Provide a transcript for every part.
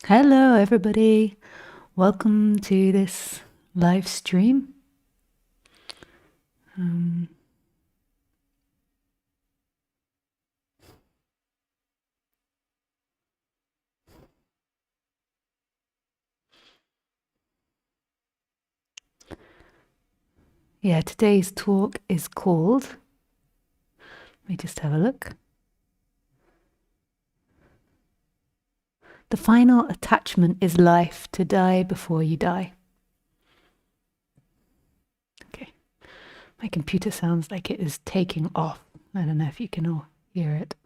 Hello, everybody. Welcome to this live stream. Today's talk is called, let me just have a look. The final attachment is life, to die before you die. Okay. My computer sounds like it is taking off. I don't know if you can all hear it.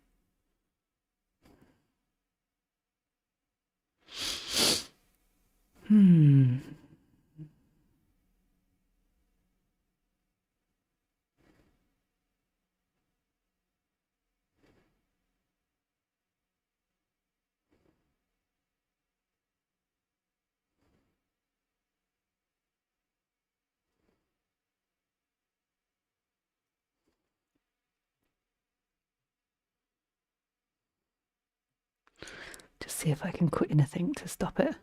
Just see if I can quit anything to stop it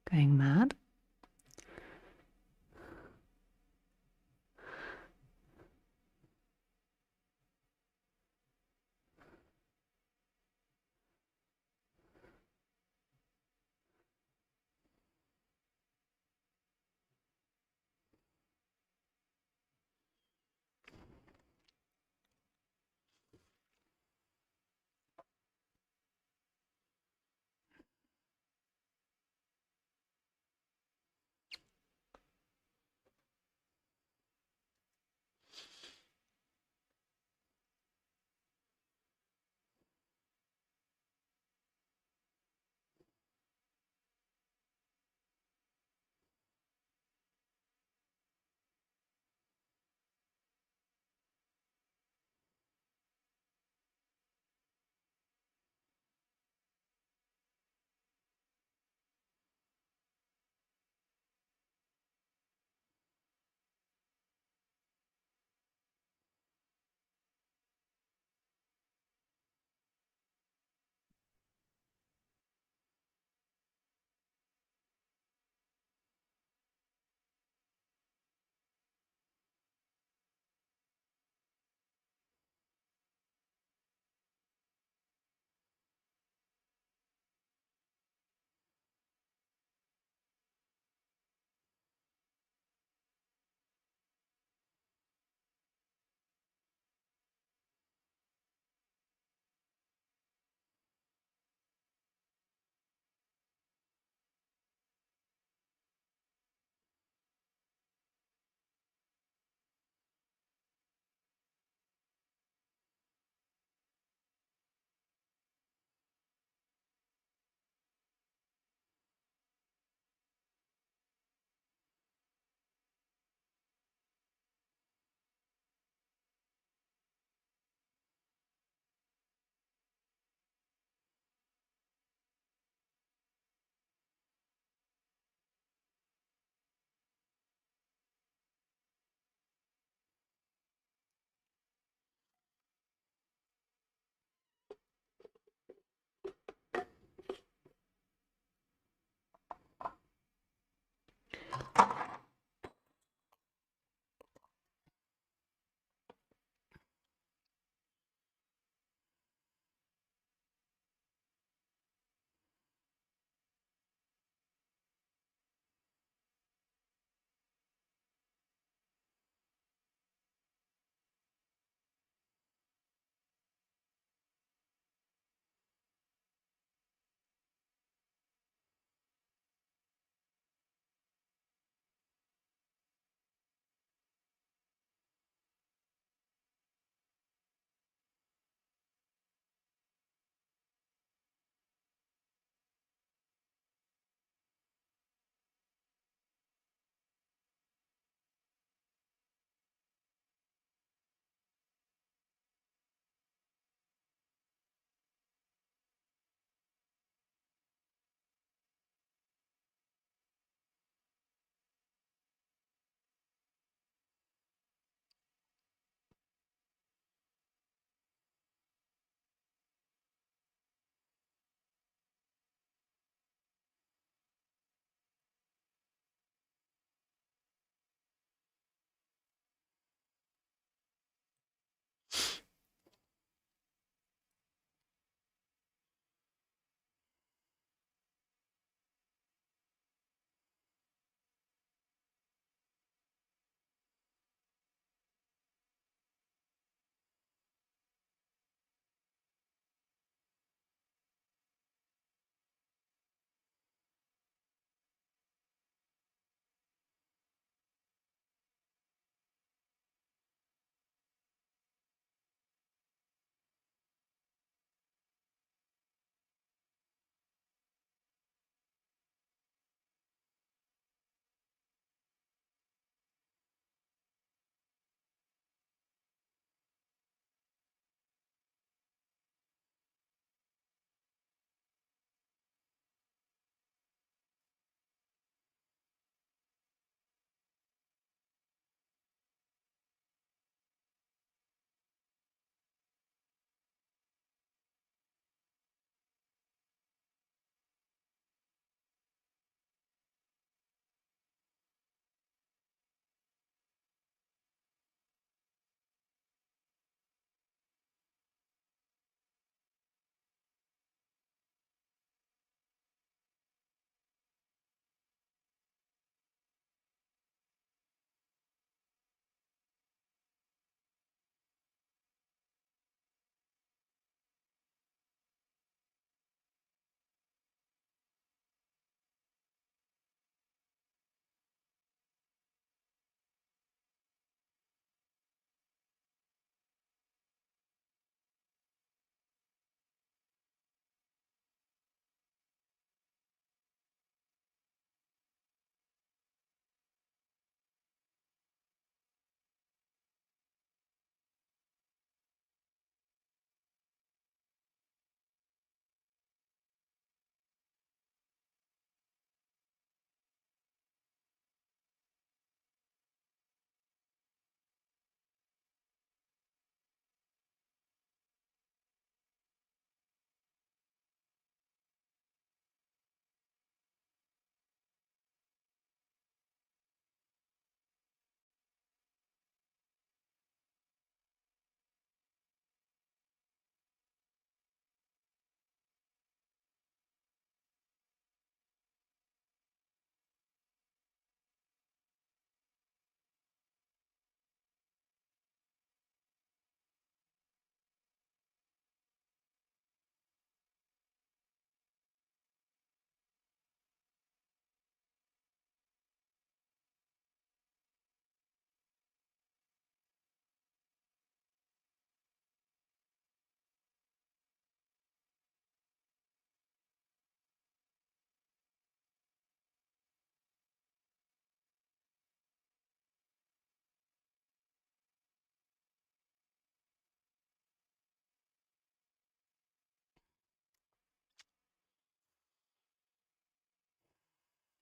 going mad.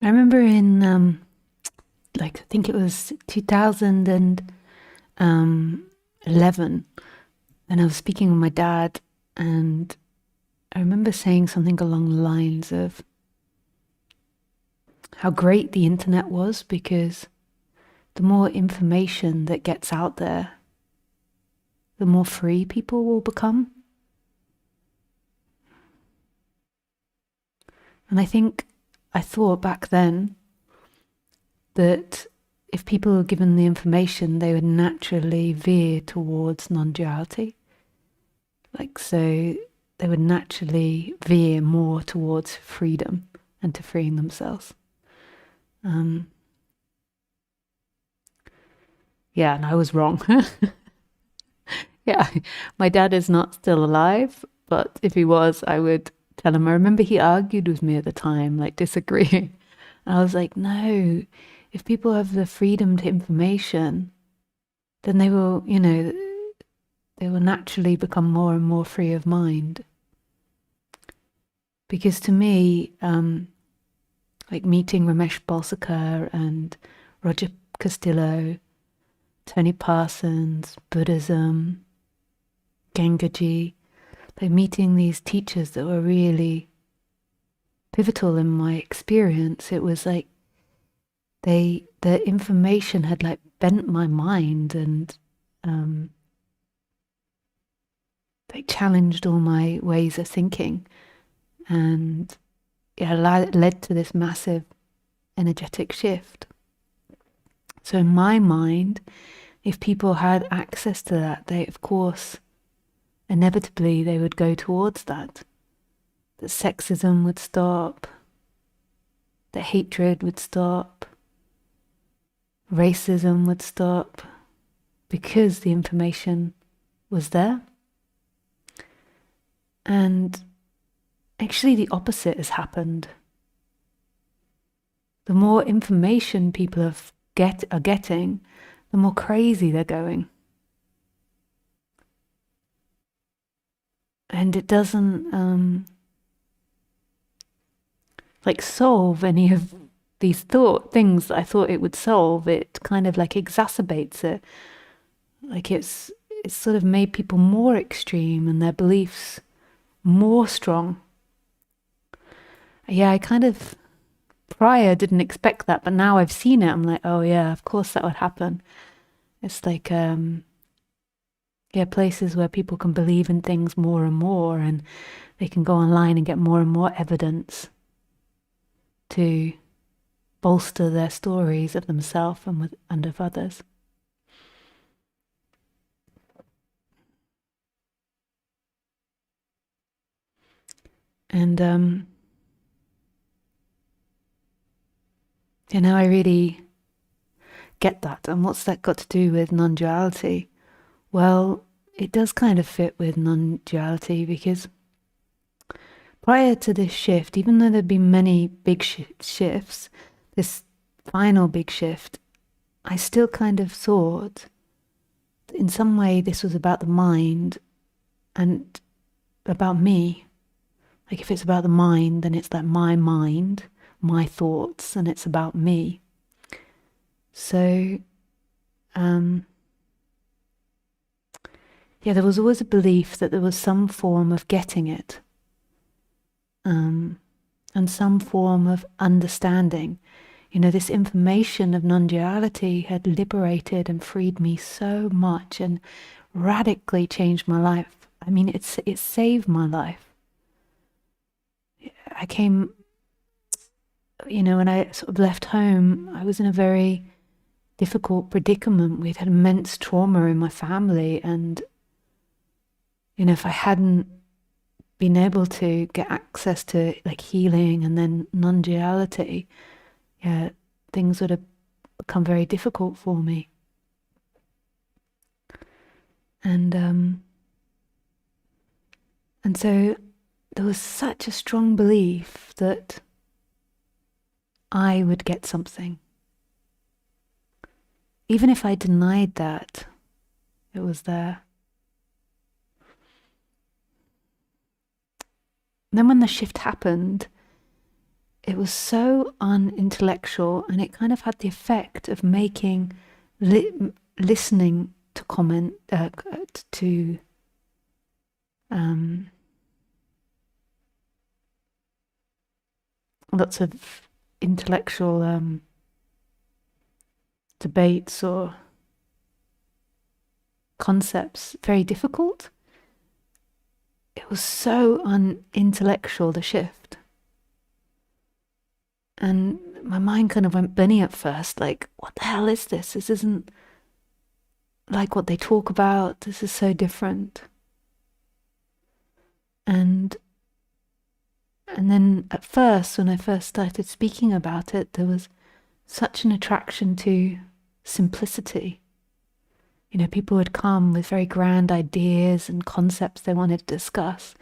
I remember in I think it was 2011, and I was speaking with my dad, and I remember saying something along the lines of how great the internet was, because the more information that gets out there, the more free people will become. And I thought back then that if people were given the information, they would naturally veer towards non-duality. So they would naturally veer more towards freedom and to freeing themselves. Yeah, and I was wrong. Yeah, my dad is not still alive, but if he was, I would tell him. I remember he argued with me at the time, disagreeing. And I was like, no, if people have the freedom to information, then they will, they will naturally become more and more free of mind. Because to me, meeting Ramesh Balsekar and Roger Castillo, Tony Parsons, Buddhism, Gangaji, meeting these teachers that were really pivotal in my experience, it was like the information had bent my mind and they challenged all my ways of thinking, and it led to this massive energetic shift. So in my mind, if people had access to that, they, of course, inevitably they would go towards that. That sexism would stop, that hatred would stop, racism would stop, because the information was there. And actually the opposite has happened. The more information people are getting, the more crazy they're going. And it doesn't solve any of these things that I thought it would solve. It kind of exacerbates it. It's sort of made people more extreme and their beliefs more strong. Yeah, I kind of prior didn't expect that, but now I've seen it, I'm like, oh yeah, of course that would happen. It's places where people can believe in things more and more, and they can go online and get more and more evidence to bolster their stories of themselves and of others. And I really get that. And what's that got to do with non-duality? Well, it does kind of fit with non-duality, because prior to this shift, even though there'd been many big shifts, this final big shift, I still kind of thought that in some way this was about the mind and about me. If it's about the mind, then it's my mind, my thoughts, and it's about me. So, there was always a belief that there was some form of getting it, and some form of understanding. This information of non-duality had liberated and freed me so much and radically changed my life. I mean, it saved my life. I came, when I sort of left home, I was in a very difficult predicament. We'd had immense trauma in my family, and if I hadn't been able to get access to healing and then non-duality, things would have become very difficult for me. And so there was such a strong belief that I would get something. Even if I denied that, it was there. And then when the shift happened, it was so unintellectual, and it kind of had the effect of making listening to comment to lots of intellectual debates or concepts very difficult. It was so unintellectual, the shift. And my mind kind of went bunny at first, like, what the hell is this? This isn't like what they talk about. This is so different. And then at first, when I first started speaking about it, there was such an attraction to simplicity. You know, people would come with very grand ideas and concepts they wanted to discuss.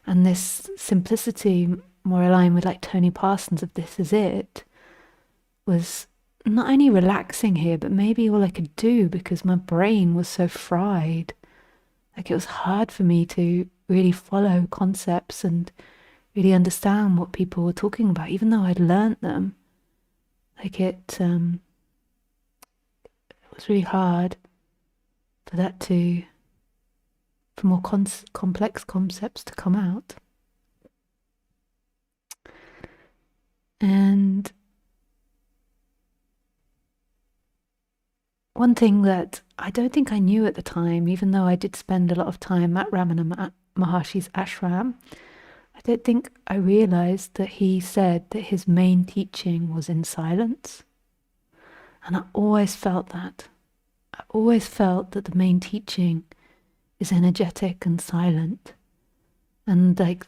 And this simplicity, more aligned with like Tony Parsons of This Is It, was not only relaxing here, but maybe all I could do, because my brain was so fried. Like, it was hard for me to really follow concepts and really understand what people were talking about, even though I'd learnt them. Like, it was really hard for that for more complex concepts to come out. And one thing that I don't think I knew at the time, even though I did spend a lot of time at Ramana Maharshi's ashram, I don't think I realized that he said that his main teaching was in silence. And I always felt that. I always felt that the main teaching is energetic and silent. And like,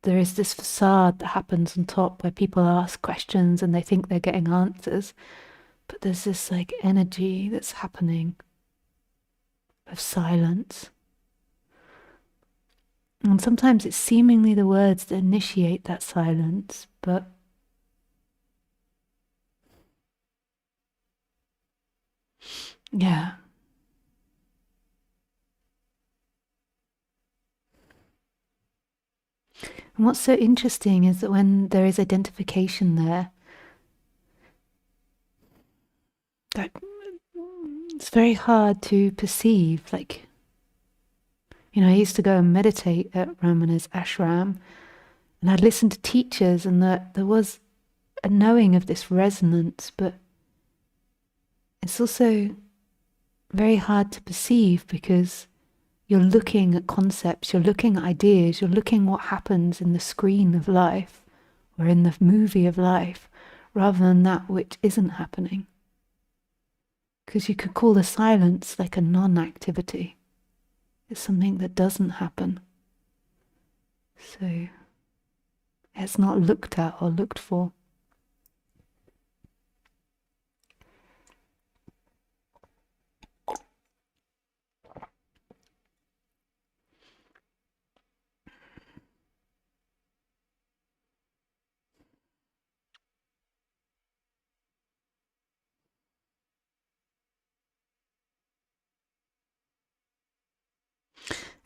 there is this facade that happens on top where people ask questions and they think they're getting answers. But there's this like energy that's happening of silence. And sometimes it's seemingly the words that initiate that silence, but yeah. And what's so interesting is that when there is identification there, that it's very hard to perceive. Like, you know, I used to go and meditate at Ramana's ashram, and I'd listen to teachers, and there was a knowing of this resonance, but it's also very hard to perceive because you're looking at concepts, you're looking at ideas, you're looking what happens in the screen of life or in the movie of life, rather than that which isn't happening. Because you could call the silence like a non-activity. It's something that doesn't happen. So it's not looked at or looked for.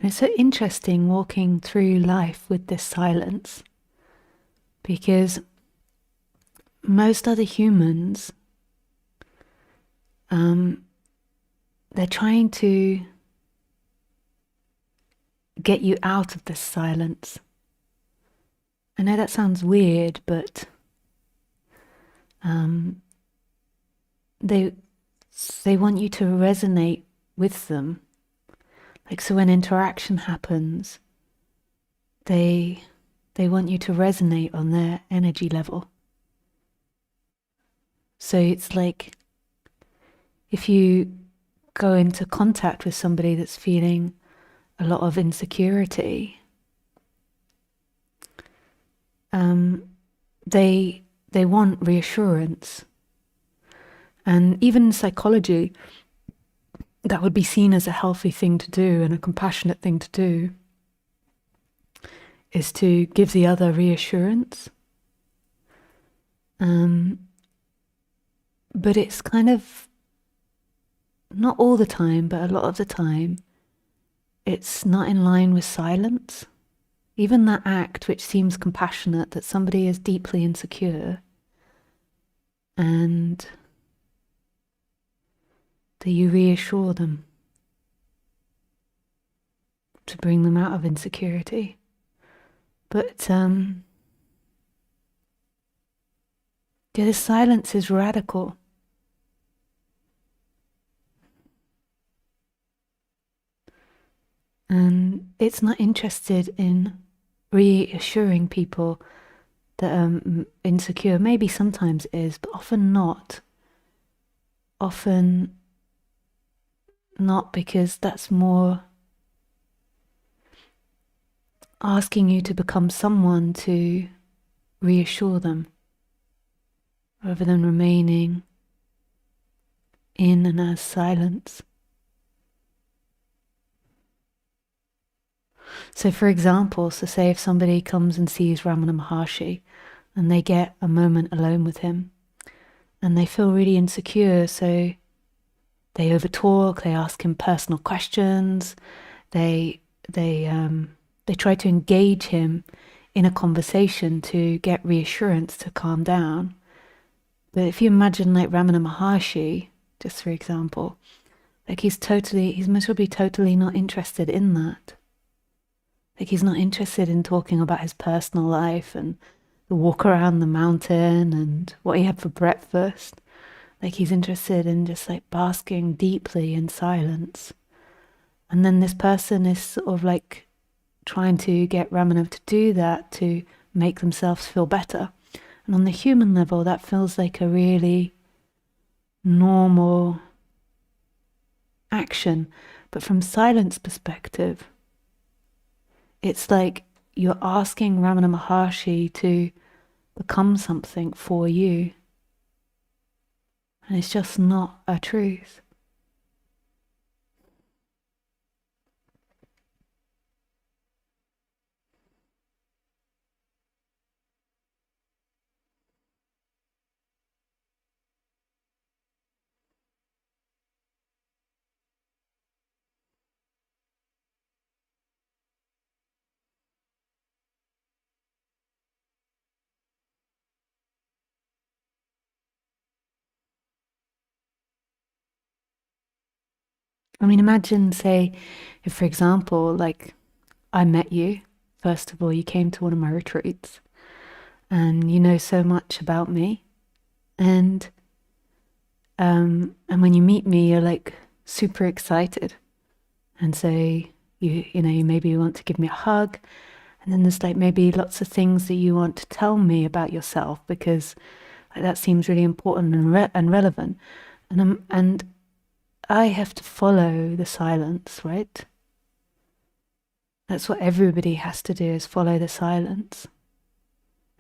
And it's so interesting walking through life with this silence, because most other humans, they're trying to get you out of this silence. I know that sounds weird, but they want you to resonate with them. Like, so when interaction happens, they want you to resonate on their energy level. So it's like, if you go into contact with somebody that's feeling a lot of insecurity, they want reassurance. And even in psychology, that would be seen as a healthy thing to do and a compassionate thing to do, is to give the other reassurance. But it's kind of, not all the time, but a lot of the time, it's not in line with silence. even that act which seems compassionate, that somebody is deeply insecure, and that you reassure them to bring them out of insecurity. But this silence is radical. And it's not interested in reassuring people that are insecure. Maybe sometimes it is, but often not. Often not, because that's more asking you to become someone to reassure them, rather than remaining in and as silence. So for example, say if somebody comes and sees Ramana Maharshi and they get a moment alone with him and they feel really insecure, so they overtalk, they ask him personal questions, they try to engage him in a conversation to get reassurance, to calm down. But if you imagine like Ramana Maharshi, just for example, like he's miserably totally not interested in that. Like he's not interested in talking about his personal life and the walk around the mountain and what he had for breakfast. Like he's interested in just like basking deeply in silence. And then this person is sort of like trying to get Ramana to do that to make themselves feel better. And on the human level, that feels like a really normal action. But from silence perspective, it's like you're asking Ramana Maharshi to become something for you. And it's just not a truth. I mean, imagine, say, if, for example, like I met you, first of all, you came to one of my retreats and you know so much about me. And when you meet me, you're like super excited. And so you know, maybe you want to give me a hug. And then there's like maybe lots of things that you want to tell me about yourself because like, that seems really important and relevant. And I have to follow the silence, right? That's what everybody has to do, is follow the silence.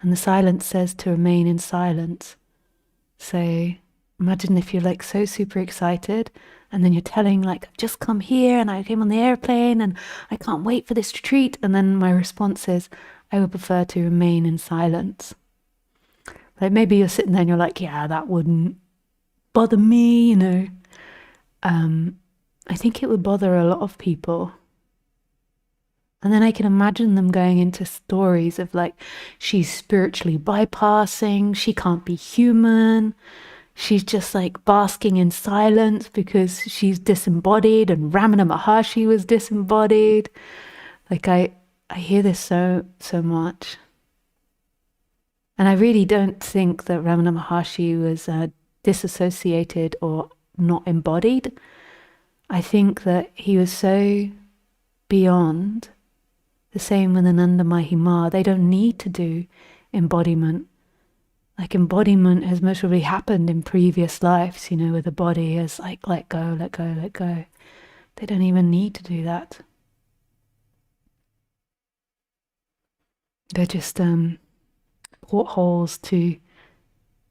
And the silence says to remain in silence. So imagine if you're like so super excited and then you're telling like, I've just come here and I came on the airplane and I can't wait for this retreat. And then my response is, I would prefer to remain in silence. Like maybe you're sitting there and you're like, yeah, that wouldn't bother me, you know. I think it would bother a lot of people. And then I can imagine them going into stories of like, she's spiritually bypassing, she can't be human, she's just like basking in silence because she's disembodied and Ramana Maharshi was disembodied. Like I hear this so much. And I really don't think that Ramana Maharshi was disassociated or not embodied. I think that he was so beyond. The same with Ananda Mahima. They don't need to do embodiment. Like embodiment has most probably happened in previous lives, you know, where the body is like, let go, let go, let go. They don't even need to do that. They're just portholes to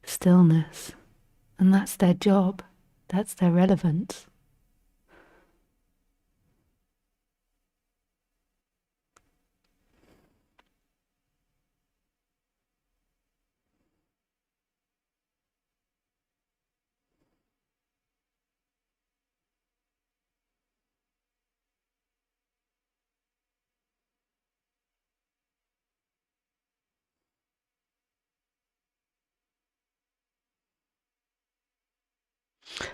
stillness. And that's their job. That's their relevance.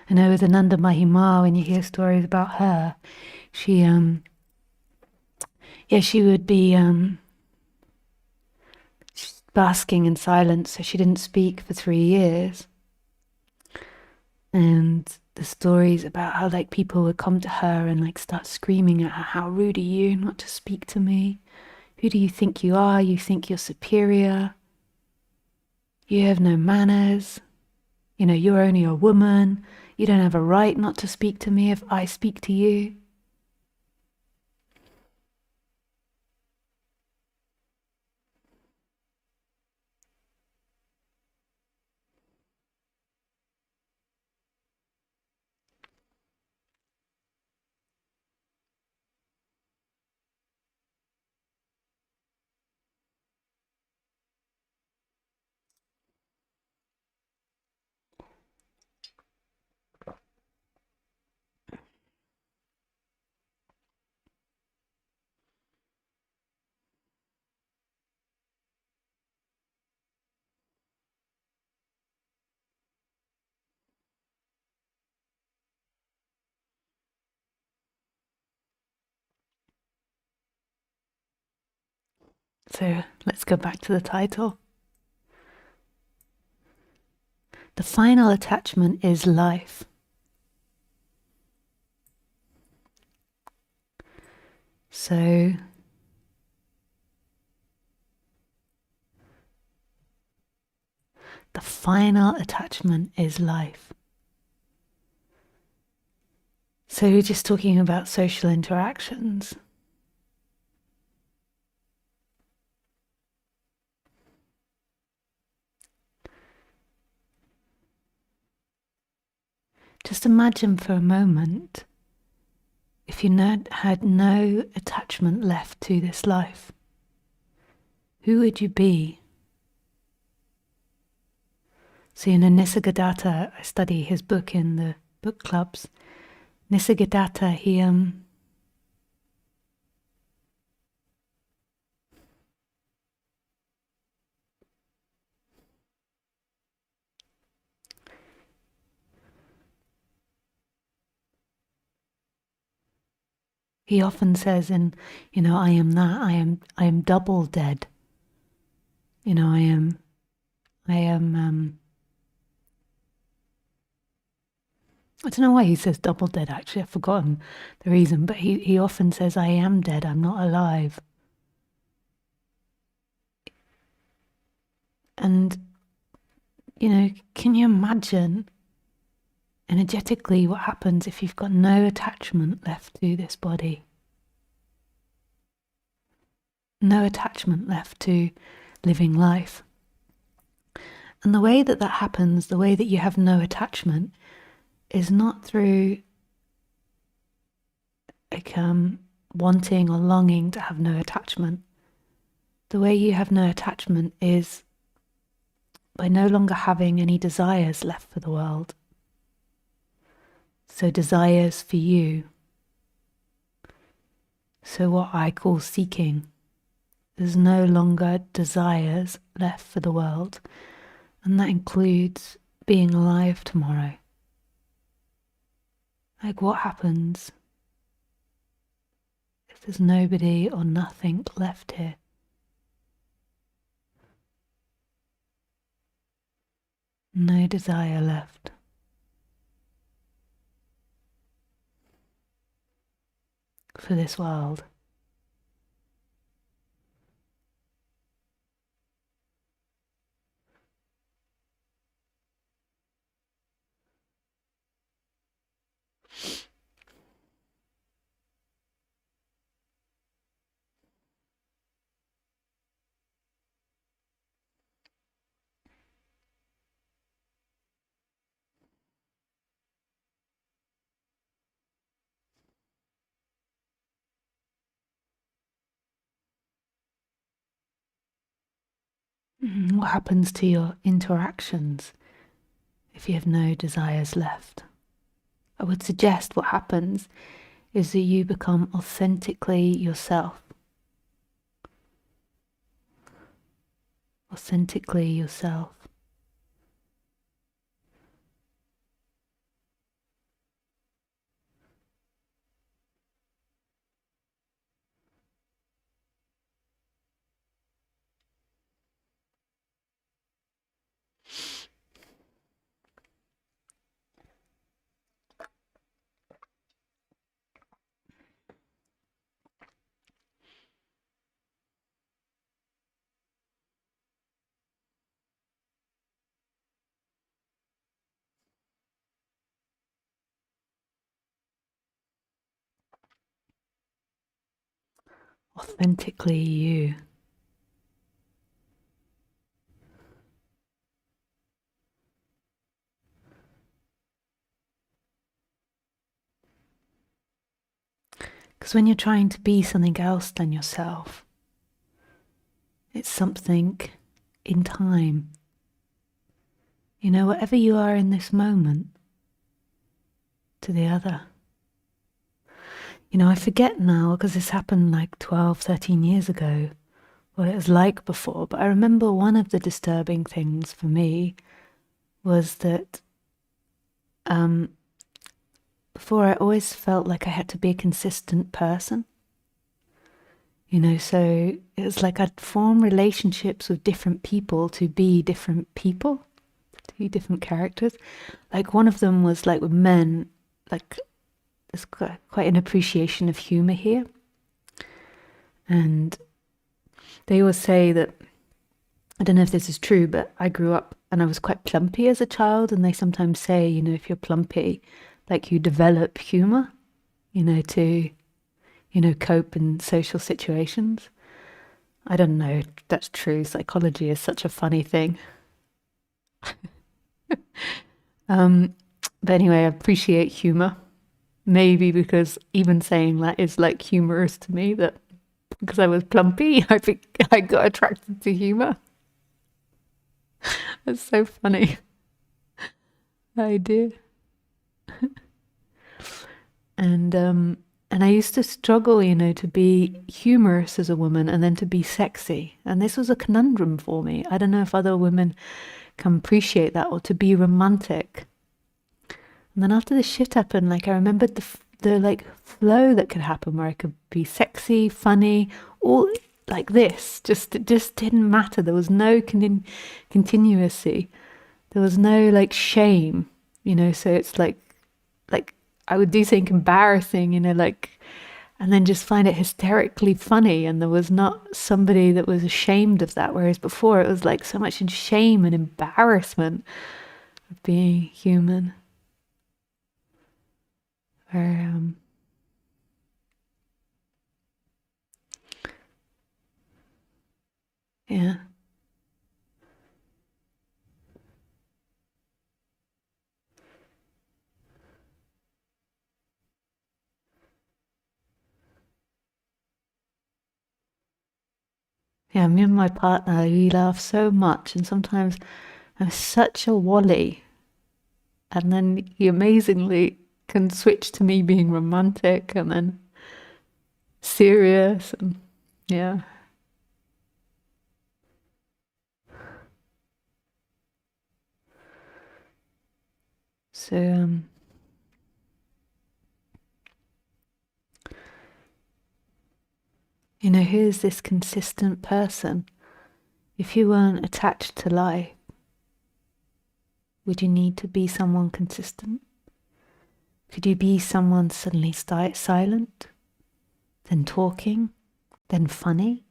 I know with Ananda Mahima, when you hear stories about her, she would be basking in silence, so she didn't speak for 3 years. And the stories about how like people would come to her and like start screaming at her, how rude are you not to speak to me? Who do you think you are? You think you're superior? You have no manners. You know, you're only a woman. You don't have a right not to speak to me if I speak to you. So let's go back to the title. The final attachment is life. So the final attachment is life. So we're just talking about social interactions. Just imagine for a moment if you had no attachment left to this life. Who would you be? So in Nisargadatta, I study his book in the book clubs. Nisargadatta, he often says I am that, I am double dead. I am I don't know why he says double dead actually, I've forgotten the reason, but he often says I am dead, I'm not alive. And, can you imagine energetically what happens if you've got no attachment left to this body? No attachment left to living life. And the way that happens, the way that you have no attachment, is not through wanting or longing to have no attachment. The way you have no attachment is by no longer having any desires left for the world. So desires for you. So what I call seeking. There's no longer desires left for the world. And that includes being alive tomorrow. Like what happens if there's nobody or nothing left here? No desire left. For this world. What happens to your interactions if you have no desires left? I would suggest what happens is that you become authentically yourself. Authentically yourself. authentically you. Because when you're trying to be something else than yourself, it's something in time. You know, whatever you are in this moment to the other. You know, I forget now, because this happened like 12, 13 years ago, what it was like before, but I remember one of the disturbing things for me was that before I always felt like I had to be a consistent person. You know, so it was like I'd form relationships with different people to be different people, to be different characters. Like one of them was like with men, like there's quite an appreciation of humor here. And they always say that, I don't know if this is true, but I grew up and I was quite plumpy as a child. And they sometimes say, you know, if you're plumpy, like you develop humor, you know, to, you know, cope in social situations. I don't know if that's true. Psychology is such a funny thing. But anyway, I appreciate humor. Maybe because even saying that is like humorous to me, that because I was plumpy, I think I got attracted to humor. That's so funny. I do. And I used to struggle, you know, to be humorous as a woman and then to be sexy. And this was a conundrum for me. I don't know if other women can appreciate that, or to be romantic. And then after this shit happened, like I remembered the like flow that could happen where I could be sexy, funny, all like this. It just didn't matter. There was no continuity. There was no like shame, you know. So it's like I would do something embarrassing, you know, like, and then just find it hysterically funny. And there was not somebody that was ashamed of that. Whereas before it was like so much in shame and embarrassment of being human. Where, yeah. Yeah, me and my partner, we laugh so much, and sometimes I'm such a wally, and then he amazingly can switch to me being romantic and then serious, and yeah. So, you know, who's this consistent person? If you weren't attached to life, would you need to be someone consistent? Could you be someone suddenly silent, then talking, then funny,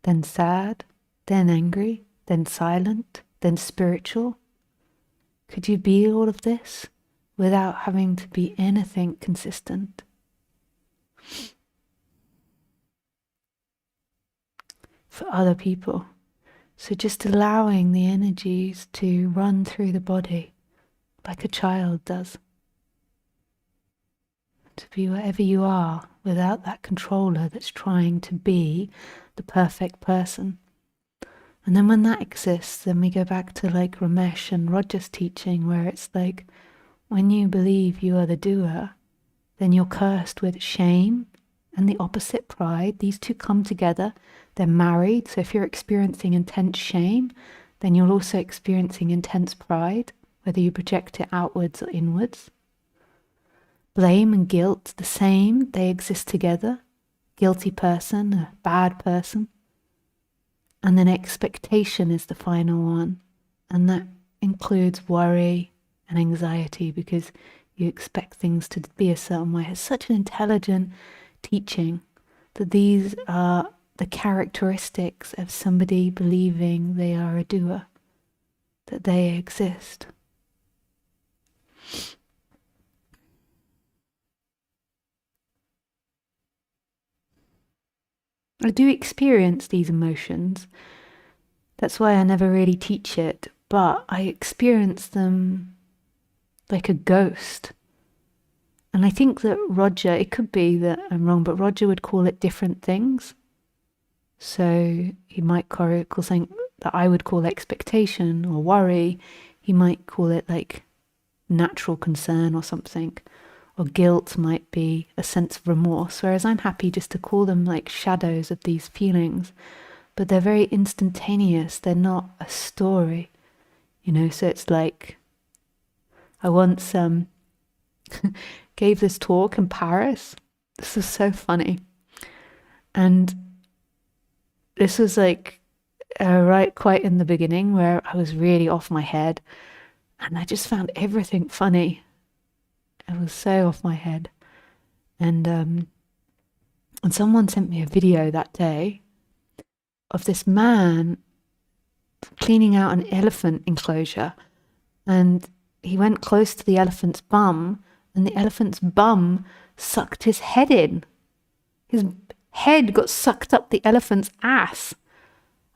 then sad, then angry, then silent, then spiritual? Could you be all of this without having to be anything consistent? For other people. So just allowing the energies to run through the body like a child does. To be wherever you are without that controller that's trying to be the perfect person. And then when that exists, then we go back to like Ramesh and Roger's teaching, where it's like when you believe you are the doer, then you're cursed with shame and the opposite, pride. These two come together, they're married. So if you're experiencing intense shame, then you're also experiencing intense pride, whether you project it outwards or inwards. Blame and guilt, the same, they exist together. Guilty person, a bad person. And then expectation is the final one. And that includes worry and anxiety, because you expect things to be a certain way. It's such an intelligent teaching that these are the characteristics of somebody believing they are a doer, that they exist. I do experience these emotions. That's why I never really teach it, but I experience them like a ghost. And I think that Roger, it could be that I'm wrong, but Roger would call it different things. So he might call something that I would call expectation or worry. He might call it like natural concern or something. Or guilt might be a sense of remorse, whereas I'm happy just to call them like shadows of these feelings. But they're very instantaneous. They're not a story, so it's like I once gave this talk in Paris. This was so funny. And this was like right quite in the beginning where I was really off my head. And I just found everything funny. I was so off my head. And someone sent me a video that day of this man cleaning out an elephant enclosure. And he went close to the elephant's bum, and the elephant's bum sucked his head in. His head got sucked up the elephant's ass.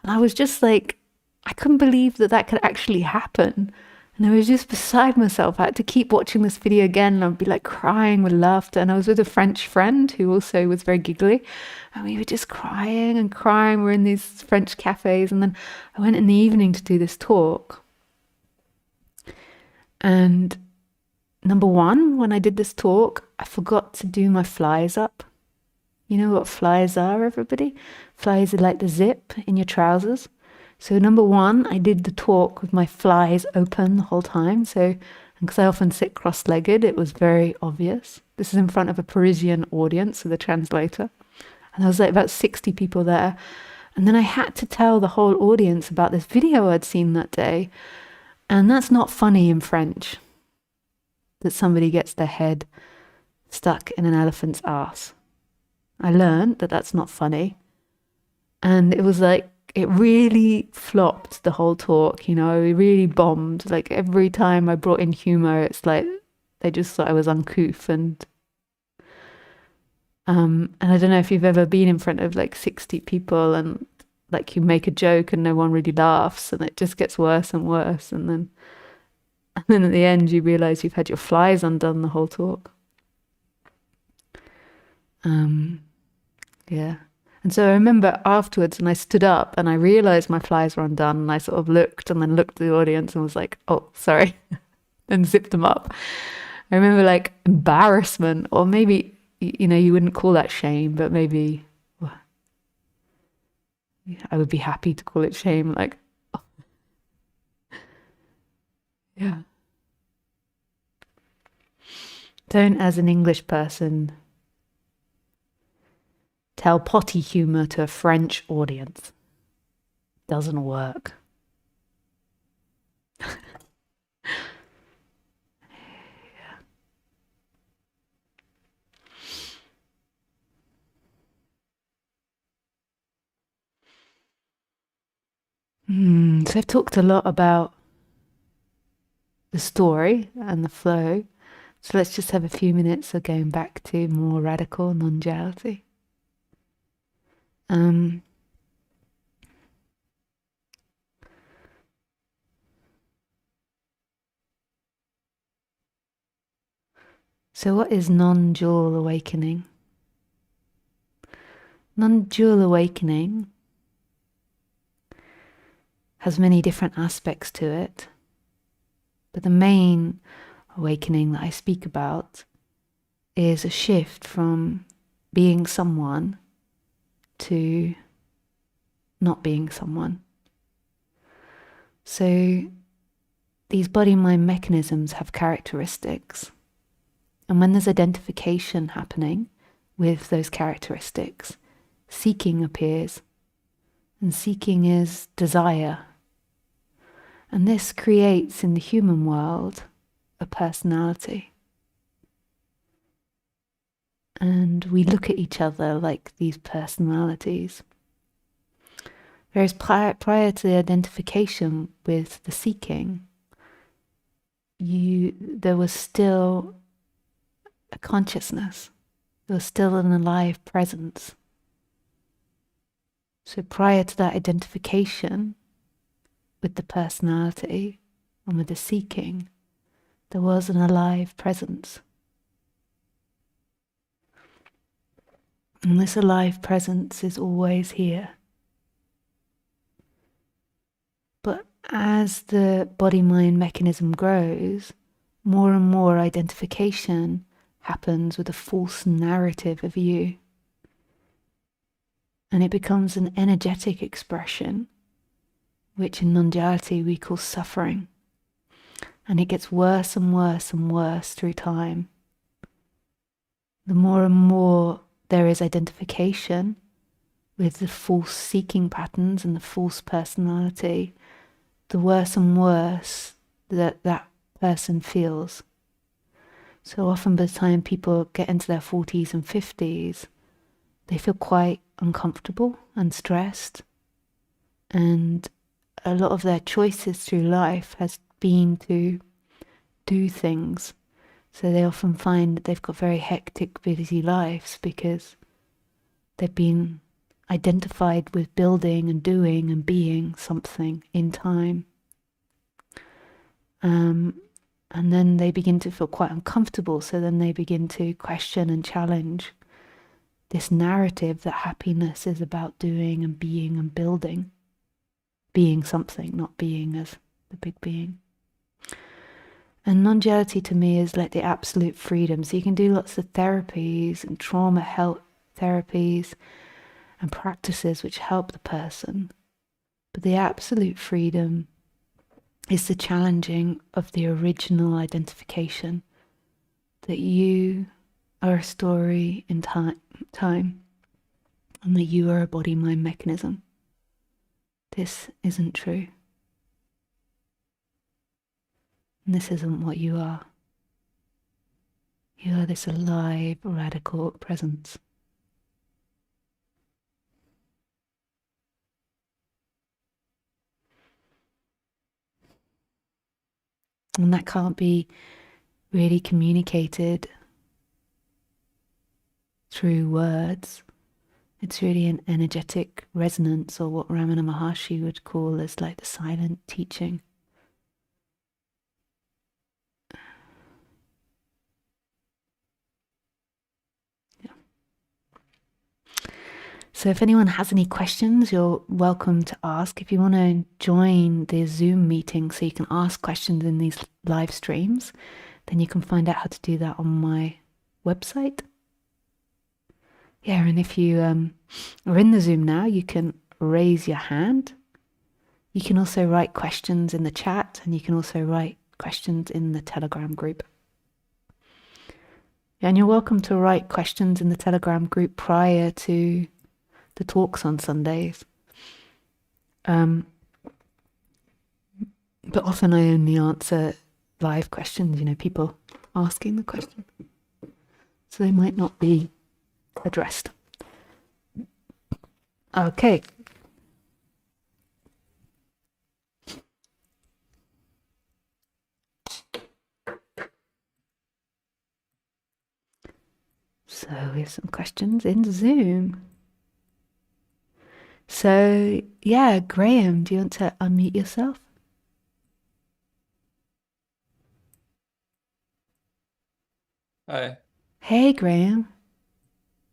And I was just like, I couldn't believe that could actually happen. And I was just beside myself. I had to keep watching this video again, and I'd be like crying with laughter. And I was with a French friend who also was very giggly. And we were just crying and crying. We're in these French cafes. And then I went in the evening to do this talk. And number one, when I did this talk, I forgot to do my flies up. You know what flies are, everybody? Flies are like the zip in your trousers. So number one, I did the talk with my flies open the whole time. So, because I often sit cross-legged, it was very obvious. This is in front of a Parisian audience, so the translator. And there was like about 60 people there. And then I had to tell the whole audience about this video I'd seen that day. And that's not funny in French, that somebody gets their head stuck in an elephant's ass. I learned that that's not funny. And it was like, it really flopped the whole talk, it really bombed. Like every time I brought in humor, it's like they just thought I was uncouth. And I don't know if you've ever been in front of like 60 people and like you make a joke and no one really laughs, and it just gets worse and worse. And then at the end you realize you've had your flies undone the whole talk. Yeah. And so I remember afterwards, and I stood up and I realized my flies were undone, and I sort of looked and then looked at the audience and was like, oh, sorry, and zipped them up. I remember like embarrassment, or maybe, you wouldn't call that shame, but maybe I would be happy to call it shame. Like, oh. Yeah. Don't, as an English person, tell potty humor to a French audience. Doesn't work. So I've talked a lot about the story and the flow. So let's just have a few minutes of going back to more radical non-duality. So what is non-dual awakening? Non-dual awakening has many different aspects to it, but the main awakening that I speak about is a shift from being someone to not being someone. So these body-mind mechanisms have characteristics, and when there's identification happening with those characteristics, seeking appears, and seeking is desire. And this creates in the human world a personality. And we look at each other like these personalities. Whereas prior to the identification with the seeking, there was still a consciousness. There was still an alive presence. So prior to that identification with the personality and with the seeking, there was an alive presence. And this alive presence is always here. But as the body-mind mechanism grows, more and more identification happens with a false narrative of you. And it becomes an energetic expression, which in non-duality we call suffering. And it gets worse and worse and worse through time. The more and more there is identification with the false seeking patterns and the false personality, the worse and worse that person feels. So often by the time people get into their 40s and 50s, they feel quite uncomfortable and stressed. And a lot of their choices through life has been to do things. So they often find that they've got very hectic, busy lives because they've been identified with building and doing and being something in time. And then they begin to feel quite uncomfortable. So then they begin to question and challenge this narrative that happiness is about doing and being and building. Being something, not being as the big being. And non-duality to me is like the absolute freedom. So you can do lots of therapies and trauma help therapies and practices which help the person. But the absolute freedom is the challenging of the original identification that you are a story in time, and that you are a body-mind mechanism. This isn't true. And this isn't what you are. You are this alive, radical presence. And that can't be really communicated through words. It's really an energetic resonance, or what Ramana Maharshi would call as like the silent teaching. Yeah. So if anyone has any questions, you're welcome to ask. If you want to join the Zoom meeting so you can ask questions in these live streams, then you can find out how to do that on my website. Yeah, and if you are in the Zoom now, you can raise your hand. You can also write questions in the chat, and you can also write questions in the Telegram group. And you're welcome to write questions in the Telegram group prior to the talks on Sundays. But often I only answer live questions, people asking the question. So they might not be addressed. Okay. So we have some questions in Zoom. So yeah, Graham, do you want to unmute yourself? Hi. Hey, Graham.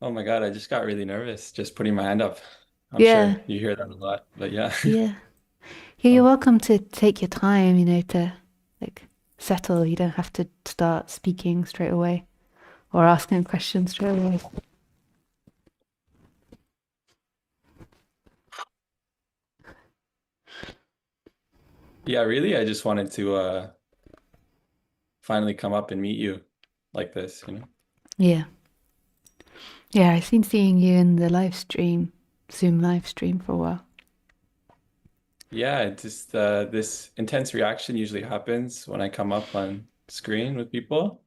Oh my God, I just got really nervous just putting my hand up. I'm Yeah. sure you hear that a lot, but yeah. Yeah. Yeah, you're Oh, welcome to take your time, to like settle. You don't have to start speaking straight away or asking questions straight away. yeah, really, I just wanted to finally come up and meet you like this. Yeah. Yeah, I've been seeing you in the live stream, Zoom live stream for a while. Yeah, it just this intense reaction usually happens when I come up on screen with people.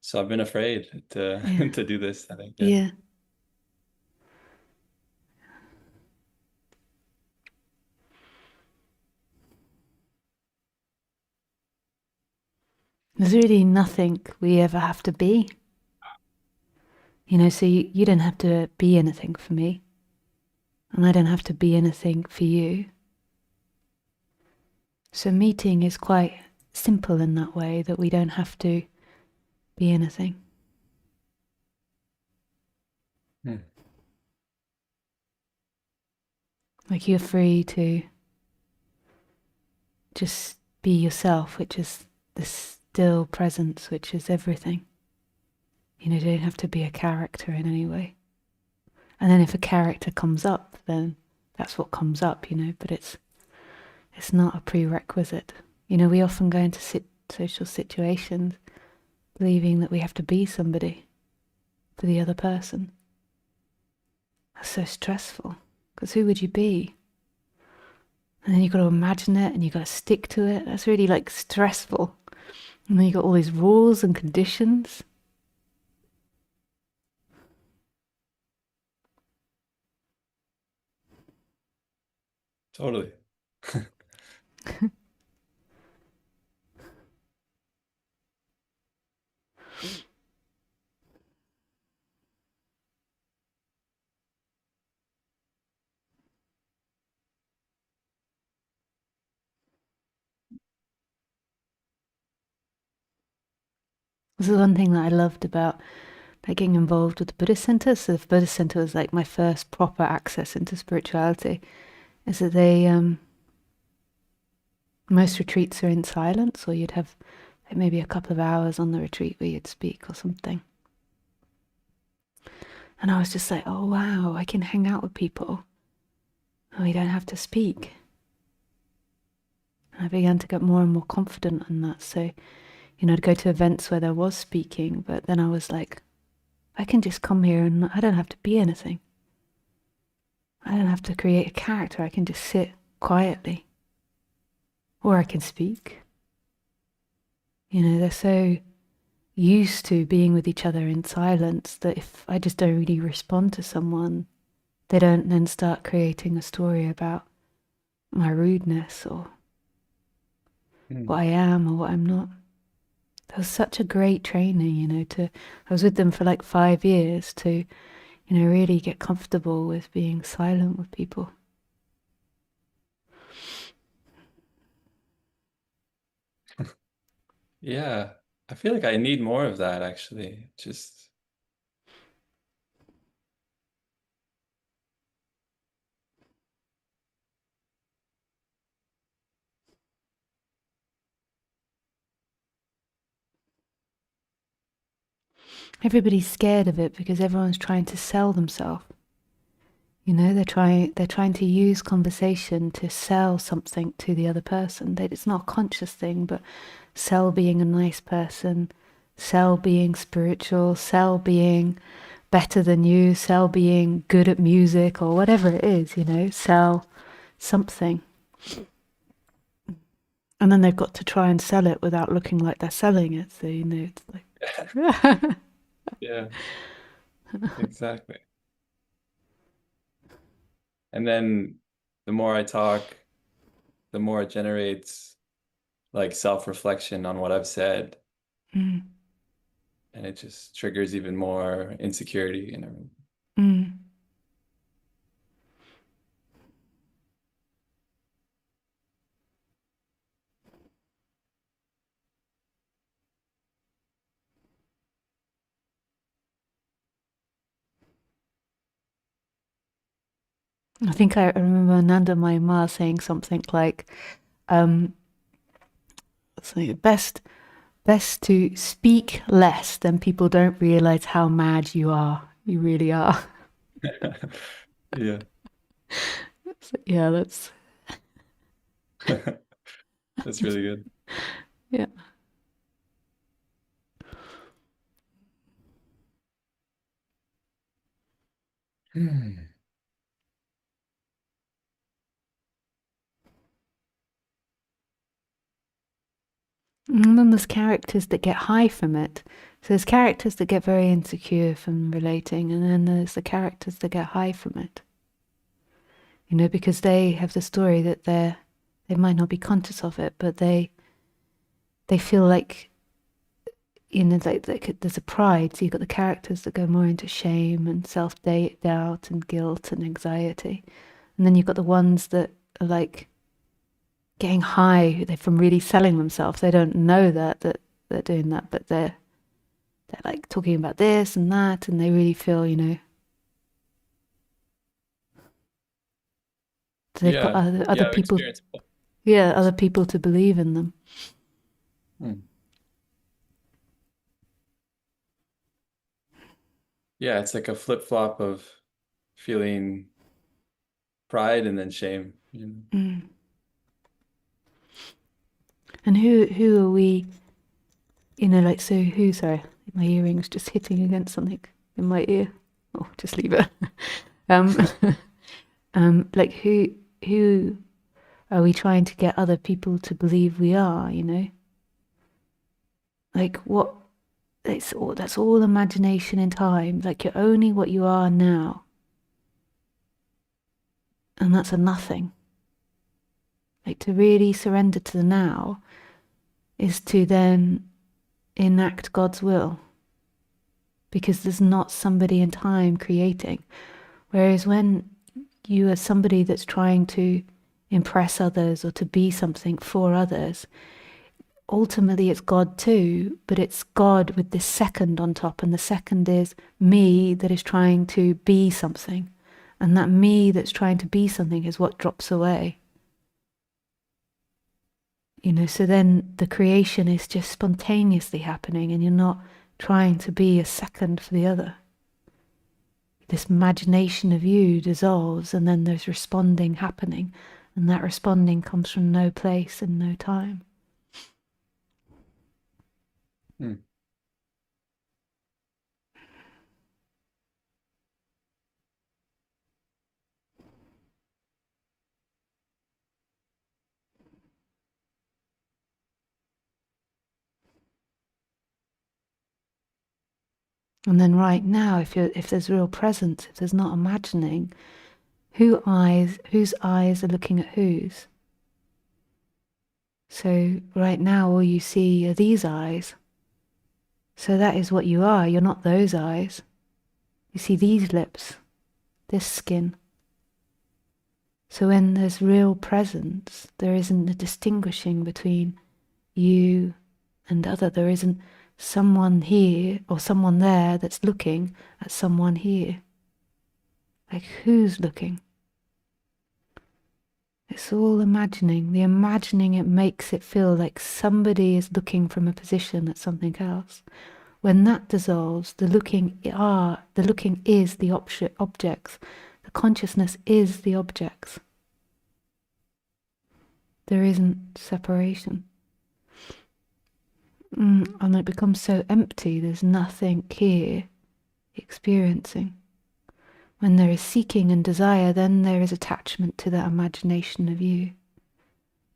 So I've been afraid to Yeah. to do this, I think. Yeah. Yeah. There's really nothing we ever have to be. So you don't have to be anything for me. and I don't have to be anything for you. So meeting is quite simple in that way, that we don't have to be anything. Like you're free to just be yourself, which is the still presence, which is everything. You don't have to be a character in any way. And then if a character comes up, then that's what comes up, but it's not a prerequisite. We often go into social situations believing that we have to be somebody for the other person. That's so stressful, because who would you be? And then you've got to imagine it and you've got to stick to it. That's really like stressful. And then you've got all these rules and conditions. Totally. This is one thing that I loved about getting involved with the Buddhist Center. So the Buddhist Center was like my first proper access into spirituality. Is that most retreats are in silence, or you'd have maybe a couple of hours on the retreat where you'd speak or something. And I was just like, oh wow, I can hang out with people and we don't have to speak. And I began to get more and more confident in that. So, I'd go to events where there was speaking, but then I was like, I can just come here and I don't have to be anything. I don't have to create a character. I can just sit quietly. Or I can speak. They're so used to being with each other in silence that if I just don't really respond to someone, they don't then start creating a story about my rudeness or what I am or what I'm not. That was such a great training, I was with them for like 5 years to, really get comfortable with being silent with people. Yeah, I feel like I need more of that actually. Just Everybody's scared of it because everyone's trying to sell themselves. They're trying to use conversation to sell something to the other person. It's not a conscious thing, but sell being a nice person, sell being spiritual, sell being better than you, sell being good at music or whatever it is, sell something. And then they've got to try and sell it without looking like they're selling it. So, it's like yeah, exactly. And then the more I talk, the more it generates like self-reflection on what I've said. mm, And it just triggers even more insecurity and everything. mm. I think I remember Nanda Mayama saying something like, best to speak less, then people don't realize how mad you are. You really are. Yeah. So, yeah, that's That's really good. yeah. Hmm. And then there's characters that get high from it. So there's characters that get very insecure from relating, and then there's the characters that get high from it. Because they have the story that they might not be conscious of it, but they feel like like there's a pride. So you've got the characters that go more into shame and self-doubt and guilt and anxiety. And then you've got the ones that are like getting high. They're from really selling themselves. They don't know that they're doing that, but they're like talking about this and that, and they really feel, they've got Yeah. other Yeah, I've people, experienced both. yeah, other people to believe in them. Hmm. Yeah, it's like a flip-flop of feeling pride and then shame, you know. Mm. And who are we? Like, so who? Sorry, my earring's just hitting against something in my ear. Oh, just leave it. um, like who are we trying to get other people to believe we are? Like what? That's all imagination in time. Like you're only what you are now, and that's a nothing. Like to really surrender to the now is to then enact God's will, because there's not somebody in time creating. Whereas when you are somebody that's trying to impress others or to be something for others, ultimately it's God too, but it's God with this second on top, and the second is me that is trying to be something. And that me that's trying to be something is what drops away. So then the creation is just spontaneously happening, and you're not trying to be a second for the other. This imagination of you dissolves, and then there's responding happening, and that responding comes from no place and no time. Hmm. And then right now, if there's real presence, if there's not imagining, whose eyes are looking at whose? So right now all you see are these eyes. So that is what you are. You're not those eyes. You see these lips, this skin. So when there's real presence, there isn't a distinguishing between you and other. There isn't someone here or someone there that's looking at someone here. Like who's looking? It's all imagining. The imagining, it makes it feel like somebody is looking from a position at something else. When that dissolves, the looking is the objects. The consciousness is the objects. There isn't separation. And it becomes so empty, there's nothing here experiencing. When there is seeking and desire, then there is attachment to that imagination of you.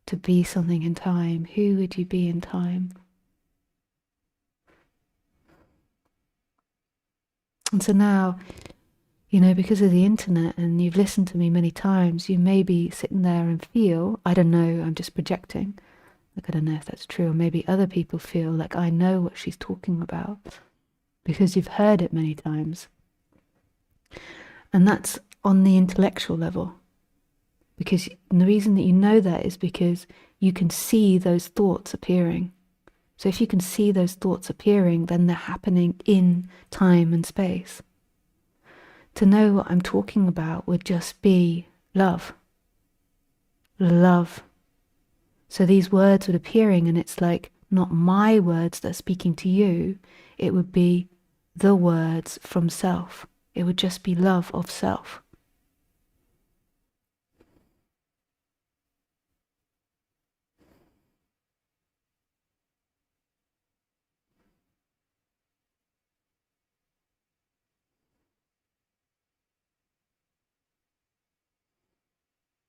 To be something in time. Who would you be in time? And so now, because of the internet, and you've listened to me many times, you may be sitting there and feel, I don't know, I'm just projecting. Like, I don't know if that's true, or maybe other people feel like I know what she's talking about because you've heard it many times. And that's on the intellectual level. Because the reason that you know that is because you can see those thoughts appearing. So if you can see those thoughts appearing, then they're happening in time and space. To know what I'm talking about would just be love. Love. So these words would appearing, and it's like not my words that are speaking to you. It would be the words from self. It would just be love of self.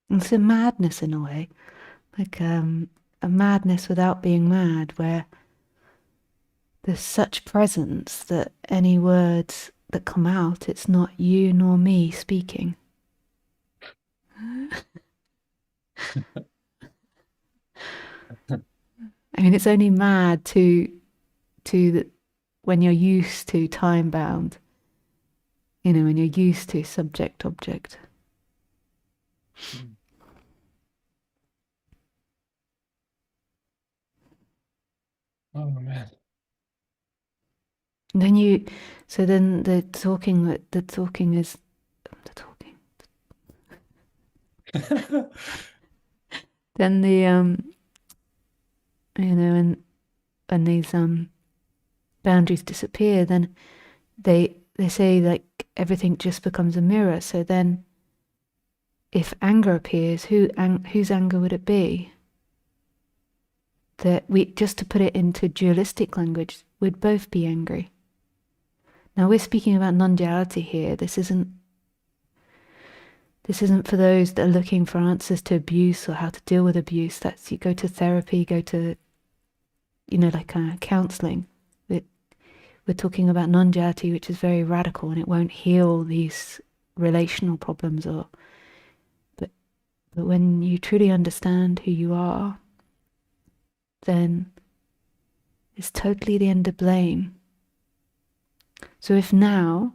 It's a madness in a way, like a madness without being mad, where there's such presence that any words that come out, it's not you nor me speaking. I mean, it's only mad to when you're used to time bound, when you're used to subject object. Mm. Oh man. So then the talking is the talking. Then and these boundaries disappear, then they say like everything just becomes a mirror. So then, if anger appears, whose anger would it be? That we, just to put it into dualistic language, we'd both be angry. Now we're speaking about non-duality here. This isn't for those that are looking for answers to abuse or how to deal with abuse. That's, you go to therapy, go to, like counseling. We're talking about non-duality, which is very radical, and it won't heal these relational problems. But when you truly understand who you are, then it's totally the end of blame. So if now,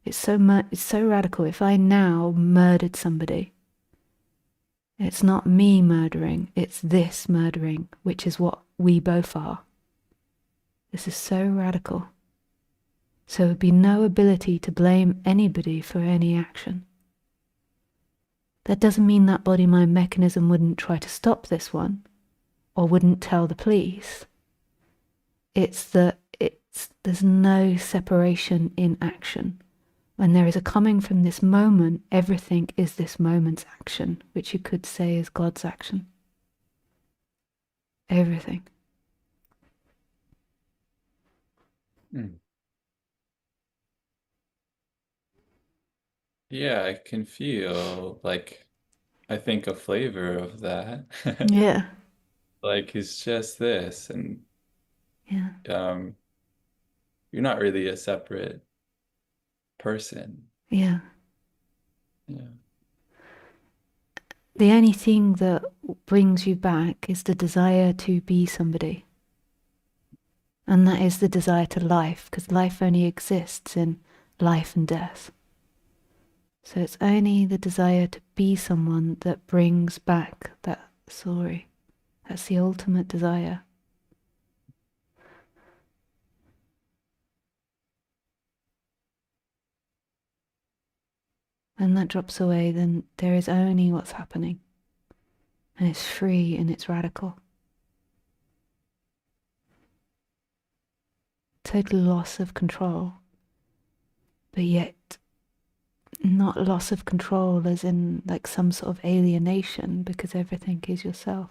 it's so radical. If I now murdered somebody, it's not me murdering, it's this murdering, which is what we both are. This is so radical. So there would be no ability to blame anybody for any action. That doesn't mean that body-mind mechanism wouldn't try to stop this one, or wouldn't tell the police. There's no separation in action. When there is a coming from this moment, everything is this moment's action, which you could say is God's action. Everything. Mm. Yeah, I can feel like I think a flavor of that. Yeah, Like it's just this, and yeah, um, you're not really a separate person. yeah. Yeah. The only thing that brings you back is the desire to be somebody. And that is the desire to life, because life only exists in life and death. So it's only the desire to be someone that brings back that story. That's the ultimate desire. When that drops away, then there is only what's happening. And it's free and it's radical. Total loss of control. But yet, not loss of control as in like some sort of alienation, because everything is yourself.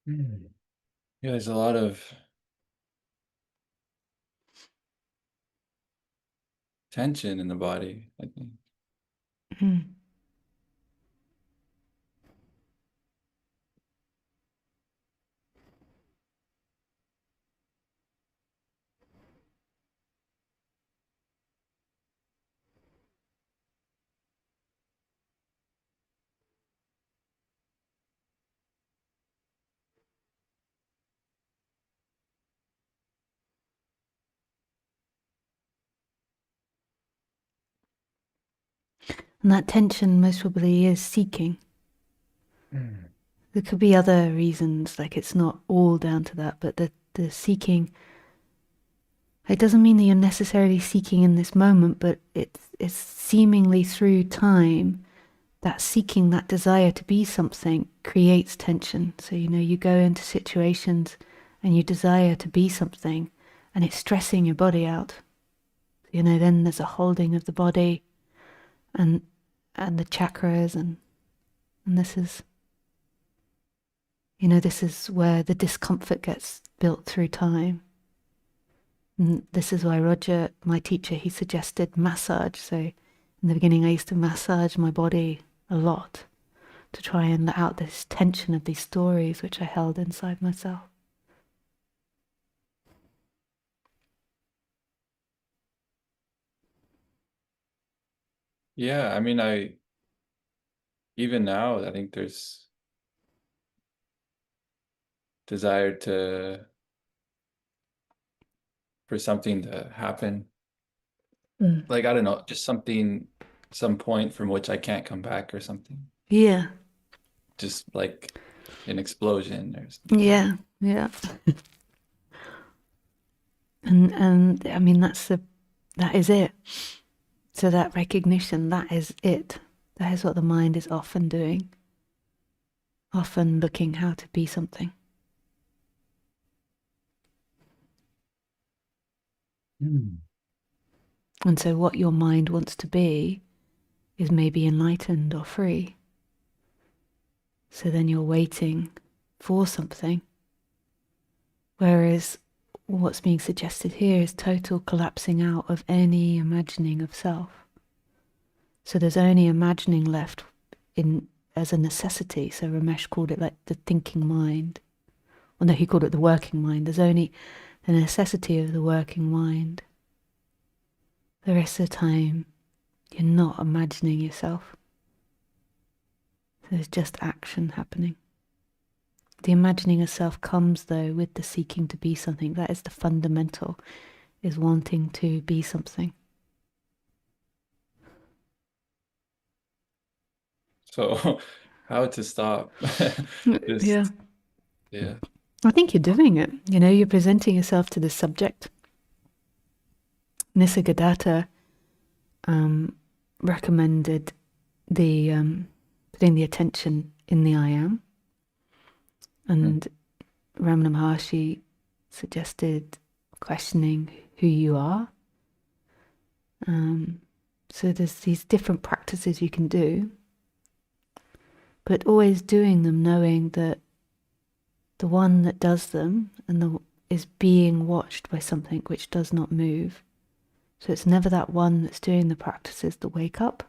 Mm. Yeah, there's a lot of tension in the body, I think. Mm. And that tension most probably is seeking. Mm. There could be other reasons, like it's not all down to that, but the seeking, it doesn't mean that you're necessarily seeking in this moment, but it's seemingly through time that seeking, that desire to be something creates tension. So, you go into situations and you desire to be something and it's stressing your body out. Then there's a holding of the body and the chakras and this is where the discomfort gets built through time. And this is why Roger, my teacher, he suggested massage. So in the beginning, I used to massage my body a lot to try and let out this tension of these stories which I held inside myself. Yeah, I mean, even now, I think there's desire for something to happen. Mm. Like, I don't know, just some point from which I can't come back or something. Yeah, Just like an explosion or something. yeah, yeah. And I mean that is it. So that recognition, that is it. That is what the mind is often doing. Often looking how to be something. Mm. And so what your mind wants to be is maybe enlightened or free. So then you're waiting for something. Whereas what's being suggested here is total collapsing out of any imagining of self. So there's only imagining left in as a necessity. So Ramesh called it like the thinking mind. Well, no, he called it the working mind. There's only the necessity of the working mind. The rest of the time, you're not imagining yourself. There's just action happening. The imagining of self comes, though, with the seeking to be something. That is the fundamental, is wanting to be something. So, how to stop? Yeah. Just, yeah. I think you're doing it. You're presenting yourself to the subject. Nisargadatta recommended the putting the attention in the I am, Mm. and Ramana Maharshi suggested questioning who you are. So there's these different practices you can do, but always doing them knowing that the one that does them is being watched by something which does not move. So it's never that one that's doing the practices that wake up,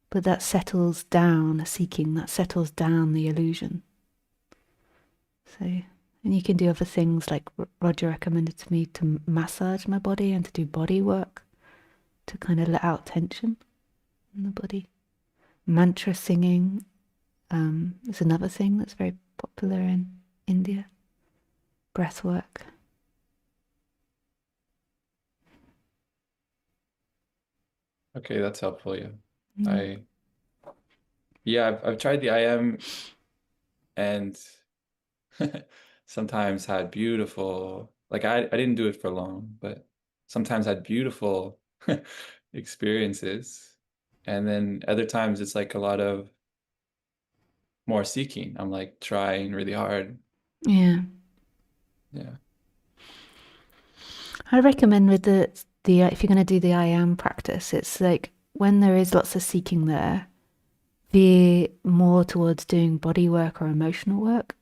but that settles down a seeking, that settles down the illusion. So, and you can do other things like Roger recommended to me to massage my body and to do body work to kind of let out tension in the body. Mantra singing is another thing that's very popular in India. Breath work. Okay, that's helpful. Yeah. Mm. I, yeah, I've tried the IM and sometimes had beautiful, like I didn't do it for long, but sometimes had beautiful experiences. And then other times it's like a lot of more seeking. I'm like trying really hard. Yeah. Yeah. I recommend with the if you're going to do the I am practice, it's like when there is lots of seeking there, veer more towards doing body work or emotional work,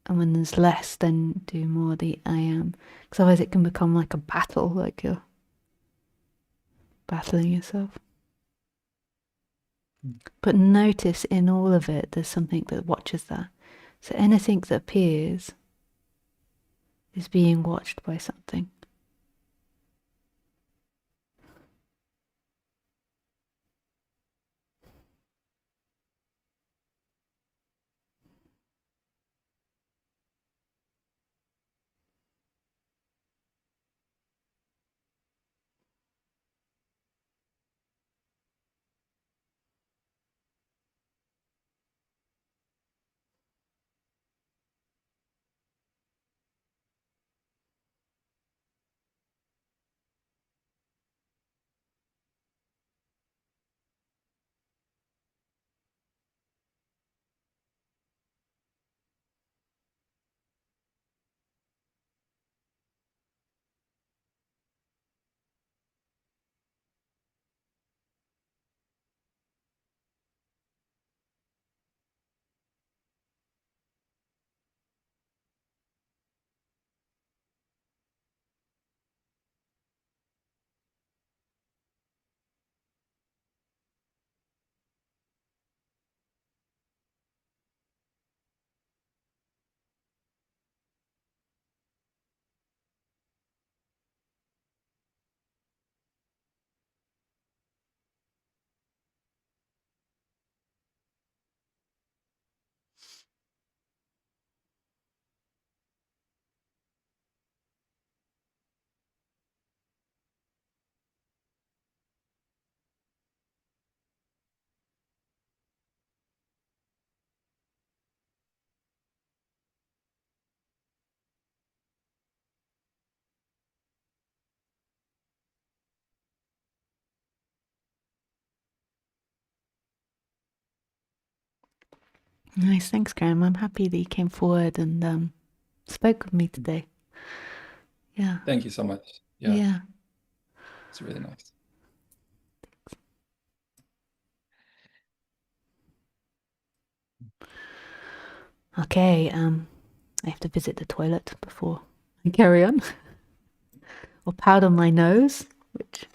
and when there's less, then do more the I am, because otherwise it can become like a battle, like you're battling yourself. But notice in all of it, there's something that watches that. So anything that appears is being watched by something. Nice, thanks, Graham. I'm happy that you came forward and spoke with me today. Yeah, Thank you so much. Yeah, yeah. it's really nice. Okay, I have to visit the toilet before I carry on. Or powder my nose, which.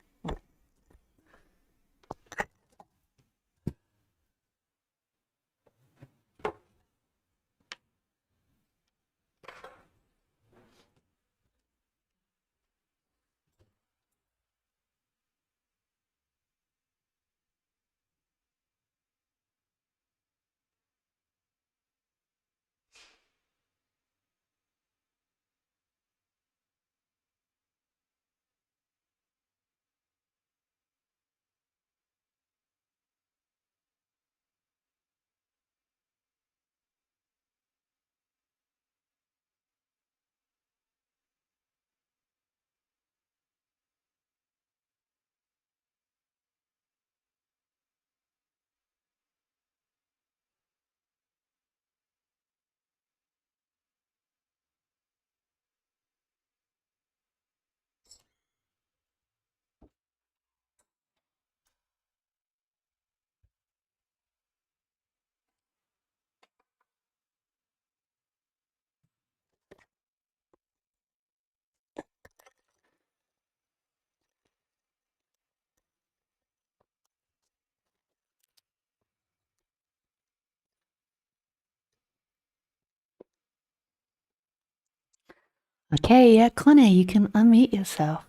Okay, yeah, Connor, you can unmute yourself.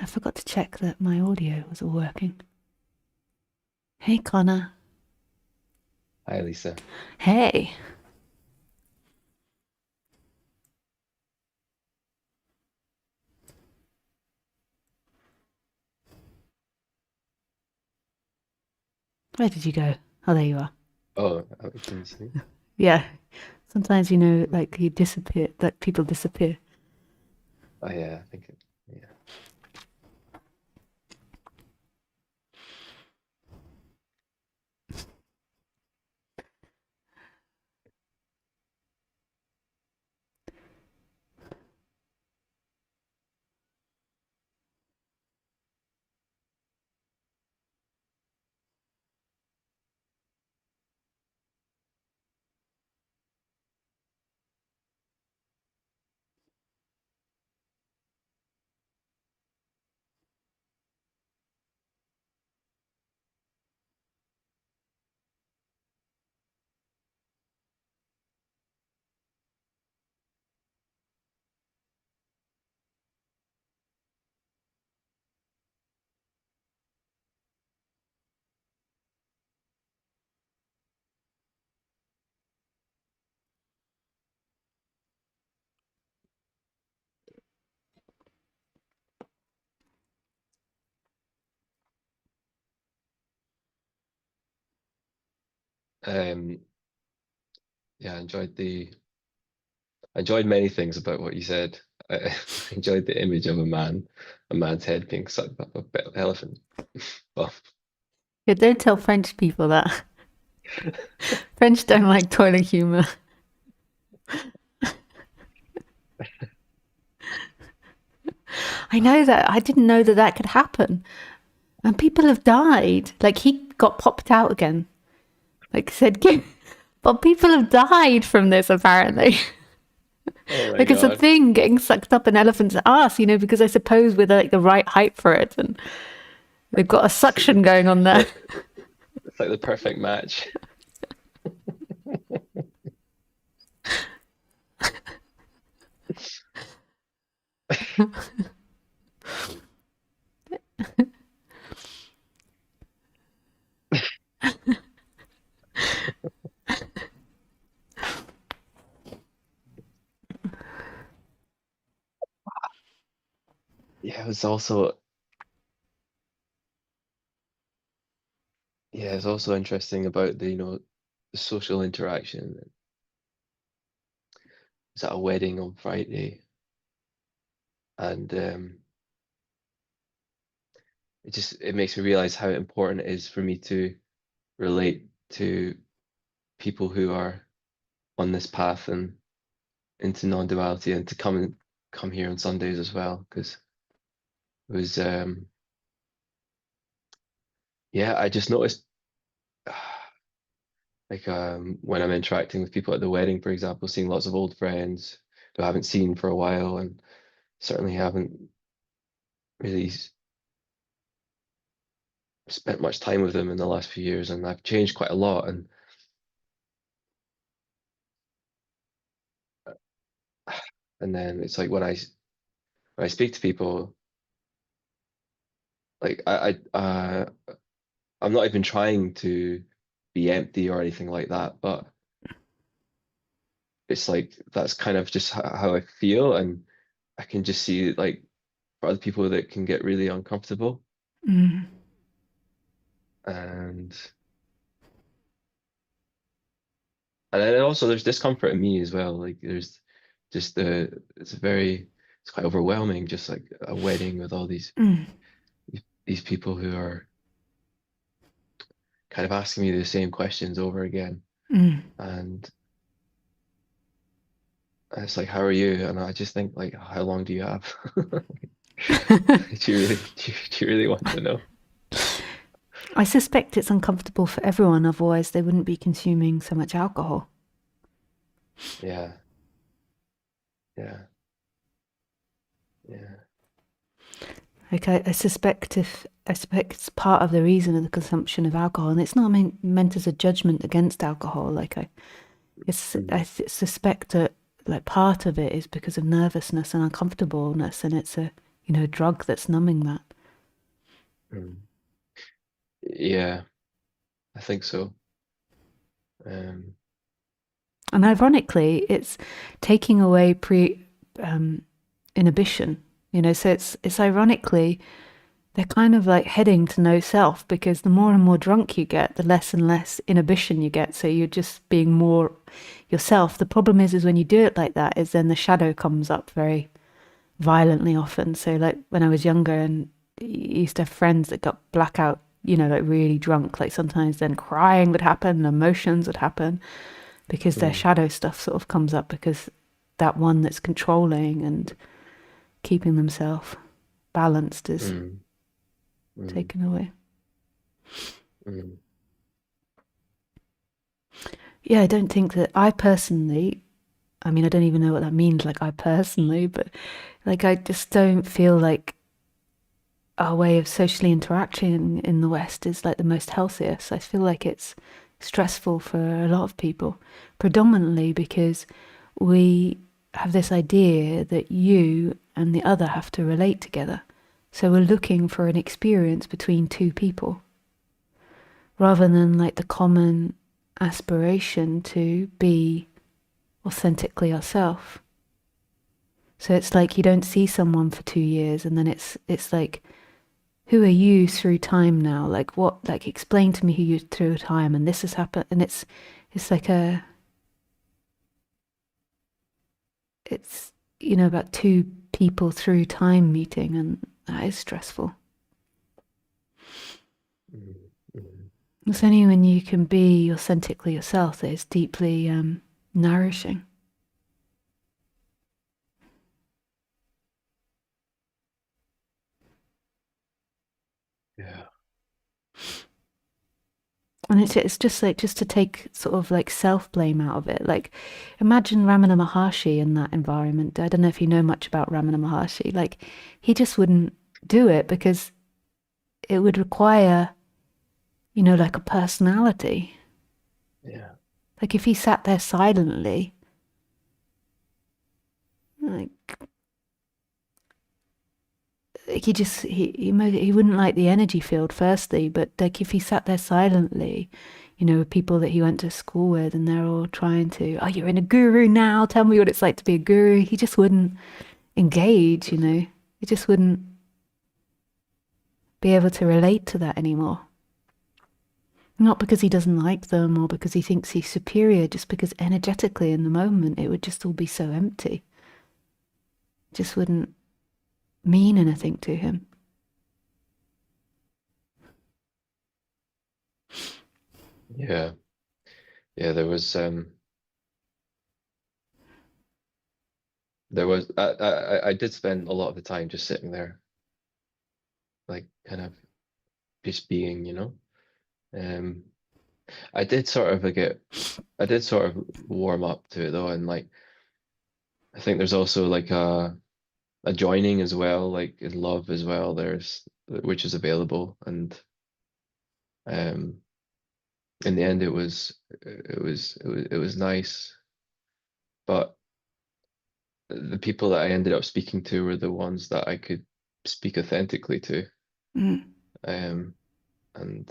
I forgot to check that my audio was all working. Hey, Connor. Hi, Lisa. Hey. Where did you go? Oh, there you are. Oh, can you see? Yeah. Sometimes, like you disappear, like people disappear. Oh, yeah, yeah. Um, yeah, I enjoyed many things about what you said. I enjoyed the image of a man's head being sucked by a bit of elephant. Well, Yeah, don't tell French people that. French don't like toilet humor. I know that. I didn't know that that could happen. And people have died. Like he got popped out again. Like said, but people have died from this apparently. oh my Like it's a God. thing getting sucked up an elephant's ass, because I suppose we're like the right height for it, and they've got a It's like suction going on there. it's like the perfect match. Yeah, it was also yeah, it's also interesting about the social interaction. It was at a wedding on Friday, and it makes me realize how important it is for me to relate to people who are on this path and into non-duality, and to come here on Sundays as well, because it was yeah, I just noticed like when I'm interacting with people at the wedding, for example, seeing lots of old friends who I haven't seen for a while, and certainly haven't really spent much time with them in the last few years, and I've changed quite a lot. And then it's like when I speak to people, like I'm not even trying to be empty or anything like that, but it's like that's kind of just how I feel, and I can just see like for other people that can get really uncomfortable, Mm. and then also there's discomfort in me as well. Like there's just it's quite overwhelming, just like a wedding with all Mm. these people who are kind of asking me the same questions over again, Mm. and it's like, how are you? And I just think like, how long do you have? Do you really want to know? I suspect it's uncomfortable for everyone, otherwise they wouldn't be consuming so much alcohol. Yeah, yeah, yeah. Like I suspect it's part of the reason of the consumption of alcohol, and it's not meant as a judgment against alcohol. I suspect that like part of it is because of nervousness and uncomfortableness, and it's a drug that's numbing that. Mm. Yeah, I think so. Um, And ironically, it's taking away inhibition. So it's ironically they're kind of like heading to no self, because the more and more drunk you get, the less and less inhibition you get. So you're just being more yourself. The problem is when you do it like that, is then the shadow comes up very violently often. So like when I was younger and used to have friends that got blackout, like really drunk, like sometimes then crying would happen, emotions would happen, because their mm, shadow stuff sort of comes up, because that one that's controlling and keeping themselves balanced is mm, mm, taken away. mm. Yeah, I don't think that I personally, I mean, I don't even know what that means, like I personally, but like I just don't feel like our way of socially interacting in the West is like the most healthiest. I feel like it's stressful for a lot of people, predominantly because we have this idea that you and the other have to relate together. So we're looking for an experience between two people, rather than like the common aspiration to be authentically ourselves. So it's like you don't see someone for 2 years, and then it's like, who are you through time now? Like what? Like explain to me who you through time, and this has happened, and it's like it's about two people through time meeting, and that is stressful. Mm, mm. It's only when you can be authentically yourself that it's deeply nourishing. Yeah. And it's just like, just to take sort of like self blame out of it. Like, imagine Ramana Maharshi in that environment. I don't know if you know much about Ramana Maharshi. Like, he just wouldn't do it because it would require, like a personality. Yeah. Like, if he sat there silently, like he wouldn't like the energy field firstly, but like if he sat there silently, with people that he went to school with, and they're all trying to, oh, you're in a guru now, tell me what it's like to be a guru, he just wouldn't engage. He just wouldn't be able to relate to that anymore. Not because he doesn't like them or because he thinks he's superior, just because energetically in the moment it would just all be so empty. It just wouldn't mean anything to him. Yeah. yeah, I did spend a lot of the time just sitting there, like kind of just being, you know. Um, I did sort of I did sort of warm up to it though, and like I think there's also like a joining as well, like in love as well. There's which is available, and um, in the end, it was nice, but the people that I ended up speaking to were the ones that I could speak authentically to. Mm. Um, and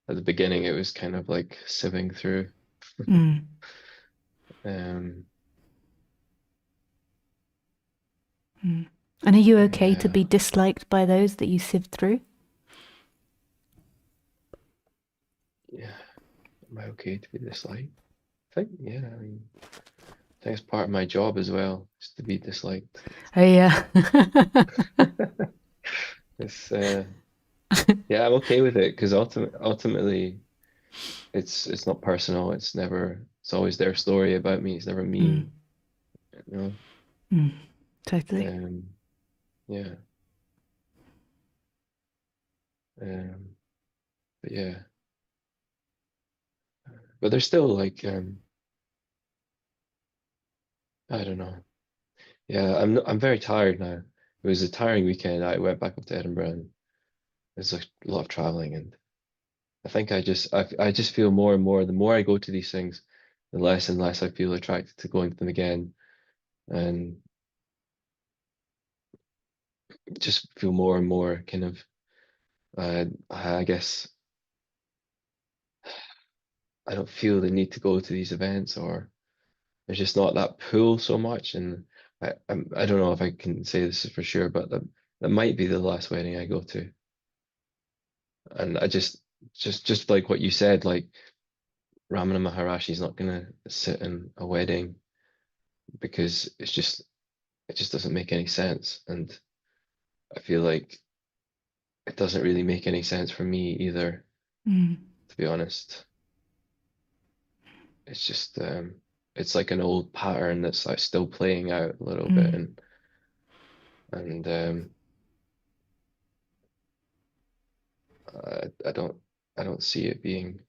at the beginning, it was kind of like sieving through. Mm. Um, Mm. And are you okay to yeah, be disliked by those that you sift through? yeah. Am I okay to be disliked? I think, yeah. I mean, I think it's part of my job as well, is to be disliked. Oh yeah. It's yeah, I'm okay with it because ultimately, it's not personal. It's always their story about me. It's never Mm. me, you know. Mm. Totally. Um, yeah. Um, but yeah, but there's still like I don't know. Yeah, I'm very tired now. It was a tiring weekend. I went back up to Edinburgh and there's a lot of traveling, and I think I just feel more and more. The more I go to these things, the less and less I feel attracted to going to them again, and just feel more and more kind of. I guess I don't feel the need to go to these events, or there's just not that pull so much. And I don't know if I can say this for sure, but that might be the last wedding I go to. And I just like what you said, like Ramana Maharshi is not gonna sit in a wedding because it just doesn't make any sense. And I feel like it doesn't really make any sense for me either, Mm. to be honest. It's just it's like an old pattern that's like still playing out a little bit, Mm. and I I don't see it being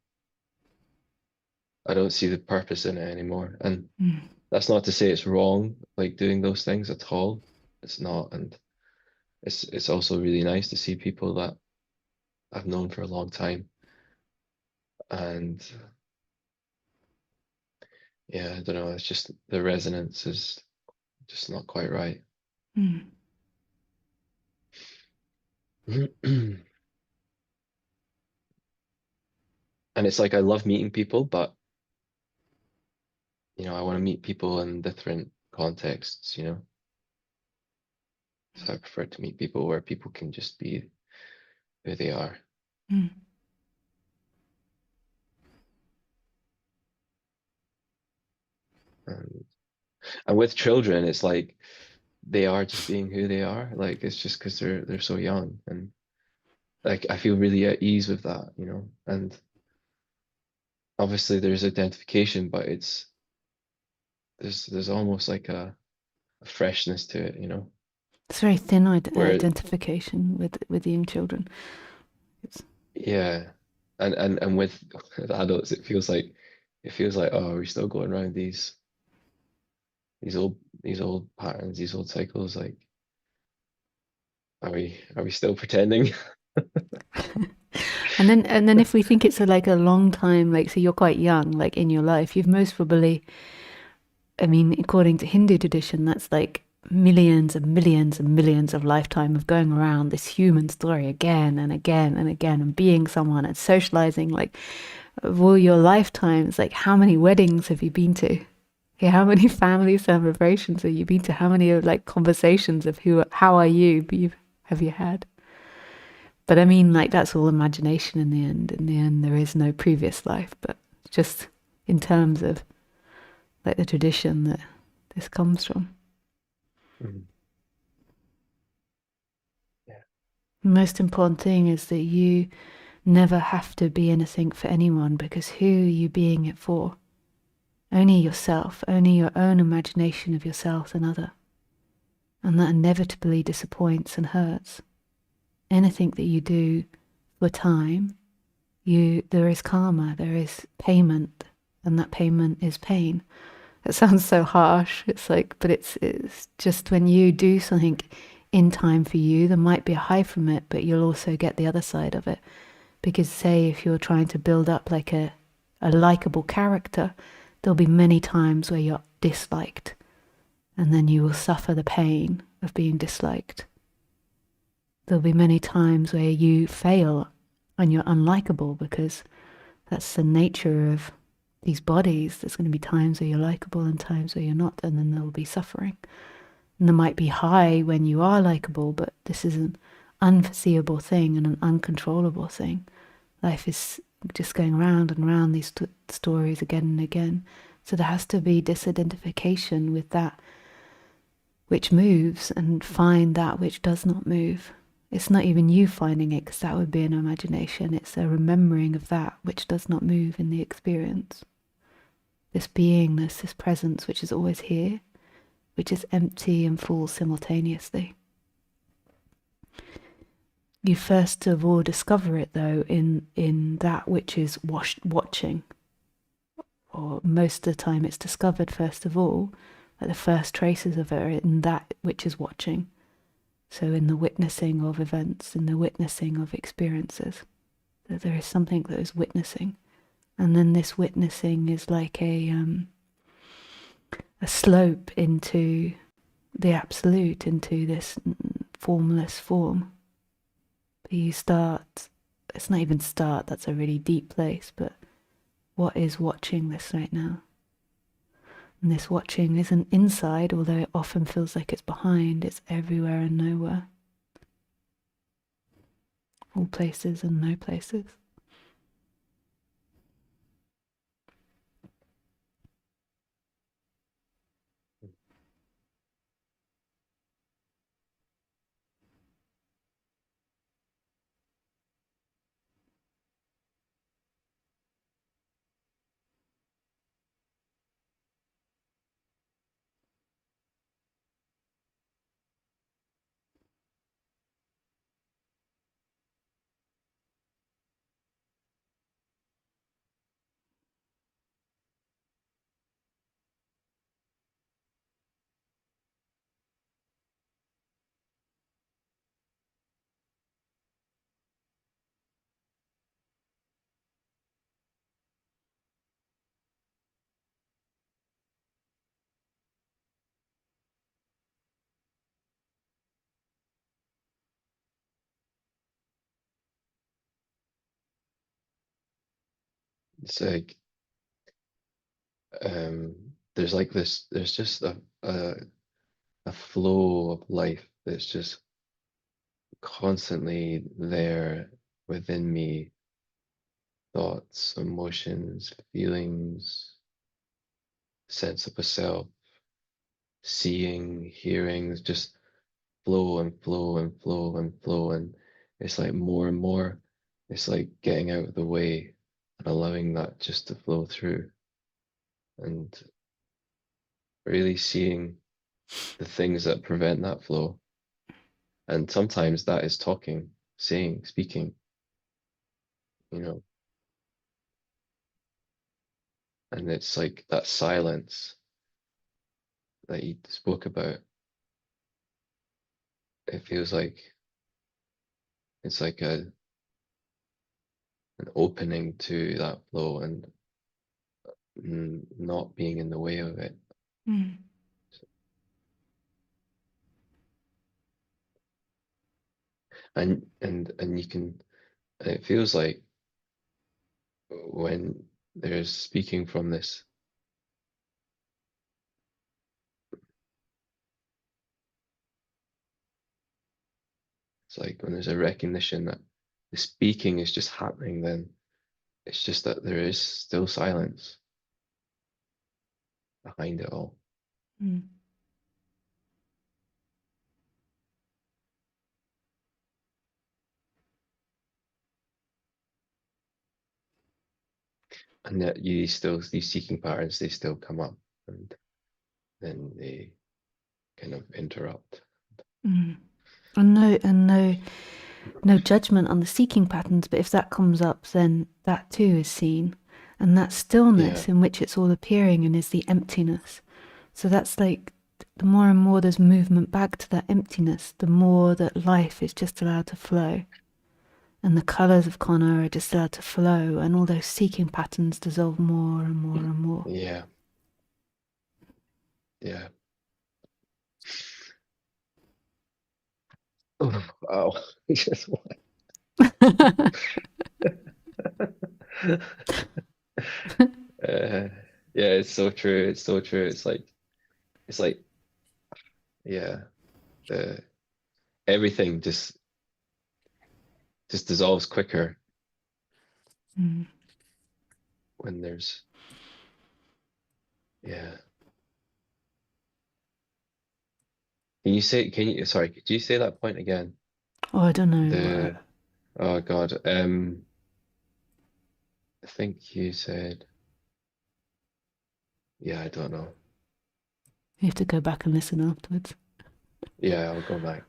I don't see the purpose in it anymore. And Mm. that's not to say it's wrong, like doing those things at all. It's not, and it's also really nice to see people that I've known for a long time. And yeah, I don't know, it's just the resonance is just not quite right. Mm. And it's like I love meeting people, but I want to meet people in different contexts, you know. So I prefer to meet people where people can just be who they are. Mm. And, and with children, it's like they are just being who they are. Like it's just because they're so young, and like I feel really at ease with that, you know. And obviously there's identification, but there's almost like a freshness to it, you know. It's very thin Where identification with young children. It's, yeah, and with adults, it feels like oh, are we still going around these old these old patterns, these old cycles? Like, are we still pretending? and then if we think it's like a long time, like so you're quite young, like in your life, you've most probably, I mean, according to Hindu tradition, that's like millions and millions and millions of lifetime of going around this human story again and again and again and being someone and socializing like of all your lifetimes. Like how many weddings have you been to? Okay, how many family celebrations have you been to? How many like conversations of how are you have you had? But I mean, like that's all imagination in the end. In the end, there is no previous life, but just in terms of like the tradition that this comes from. Mhm. Yeah. The most important thing is that you never have to be anything for anyone, because who are you being it for? Only yourself, only your own imagination of yourself and other. And that inevitably disappoints and hurts. Anything that you do for time, there is karma, there is payment, and that payment is pain. It sounds so harsh. It's like, but it's just when you do something in time for you, there might be a high from it, but you'll also get the other side of it. Because say if you're trying to build up like a likable character, there'll be many times where you're disliked, and then you will suffer the pain of being disliked. There'll be many times where you fail and you're unlikable, because that's the nature of these bodies. There's going to be times where you're likable and times where you're not, and then there'll be suffering. And there might be high when you are likable, but this is an unforeseeable thing and an uncontrollable thing. Life is just going round and round these stories again and again. So there has to be disidentification with that which moves and find that which does not move. It's not even you finding it, because that would be an imagination. It's a remembering of that which does not move in the experience. This beingness, this presence which is always here, which is empty and full simultaneously. You first of all discover it, though, in that which is watching. Or most of the time it's discovered first of all, like the first traces of it are in that which is watching. So in the witnessing of events, in the witnessing of experiences, that there is something that is witnessing. And then this witnessing is like a slope into the absolute, into this formless form. You start, it's not even start, that's a really deep place, but what is watching this right now? And this watching isn't inside, although it often feels like it's behind. It's everywhere and nowhere. All places and no places. It's like there's like this. There's just a flow of life that's just constantly there within me. Thoughts, emotions, feelings, sense of a self, seeing, hearing, just flow and flow and flow and flow. And it's like more and more, it's like getting out of the way and allowing that just to flow through, and really seeing the things that prevent that flow. And sometimes that is talking, saying, speaking, you know, and it's like that silence that you spoke about. It feels like it's like an opening to that flow and not being in the way of it. Mm. And you can, and it feels like when there's speaking from this, it's like when there's a recognition that the speaking is just happening, then it's just that there is still silence behind it all. Mm. and that these seeking patterns, they still come up, and then they kind of interrupt. Mm. And no judgment on the seeking patterns, but if that comes up, then that too is seen. And that stillness in which it's all appearing and is the emptiness. So that's like the more and more there's movement back to that emptiness, the more that life is just allowed to flow. And the colours of Connor are just allowed to flow, and all those seeking patterns dissolve more and more and more. Yeah. Yeah. Oh, wow. Just yeah, it's so true. It's so true. It's like, yeah, the everything just dissolves quicker Mm. when there's, yeah. Sorry, could you say that point again? Oh, I don't know. Oh God, I think you said, yeah, I don't know. You have to go back and listen afterwards. Yeah, I'll go back.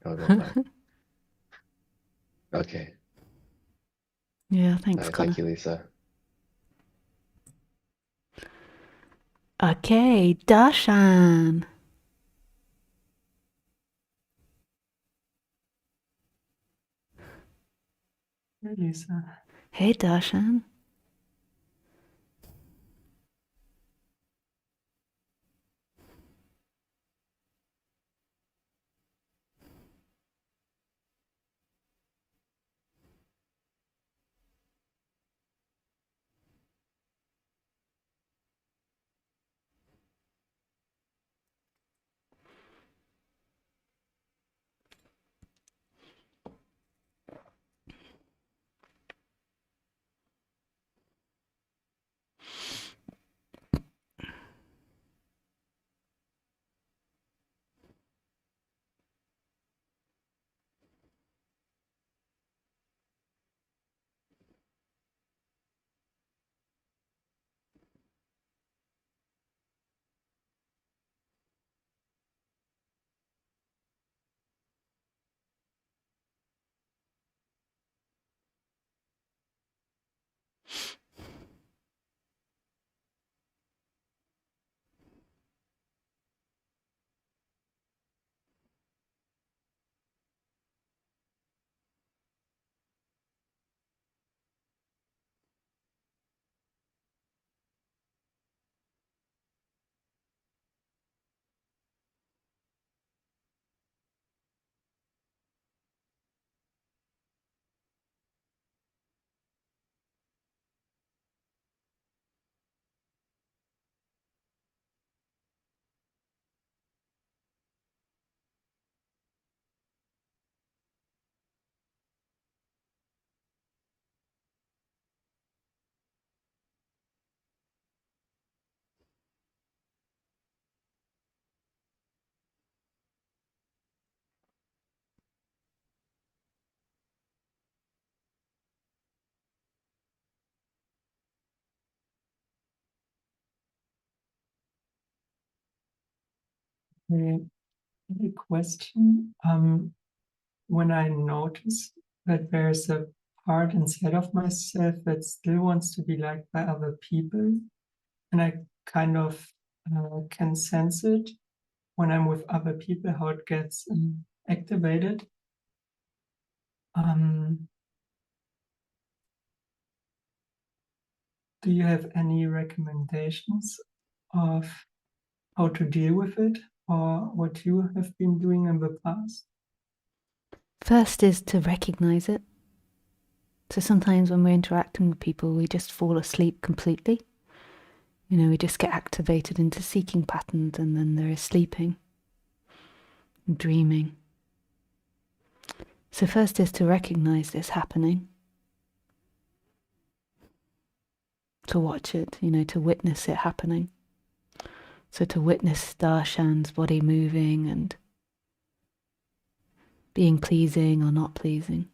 Okay. Yeah, thanks, Connor. Thank you, Lisa. Okay, Darshan. Hey, Lisa. Hey, Darshan. I have a question. When I notice that there's a part inside of myself that still wants to be liked by other people, and I kind of can sense it when I'm with other people, how it gets activated. Do you have any recommendations of how to deal with it, or what you have been doing in the past? First is to recognize it. So sometimes when we're interacting with people, we just fall asleep completely. You know, we just get activated into seeking patterns, and then there is sleeping and dreaming. So first is to recognize this happening, to watch it, you know, to witness it happening. So to witness Darshan's body moving and being pleasing or not pleasing.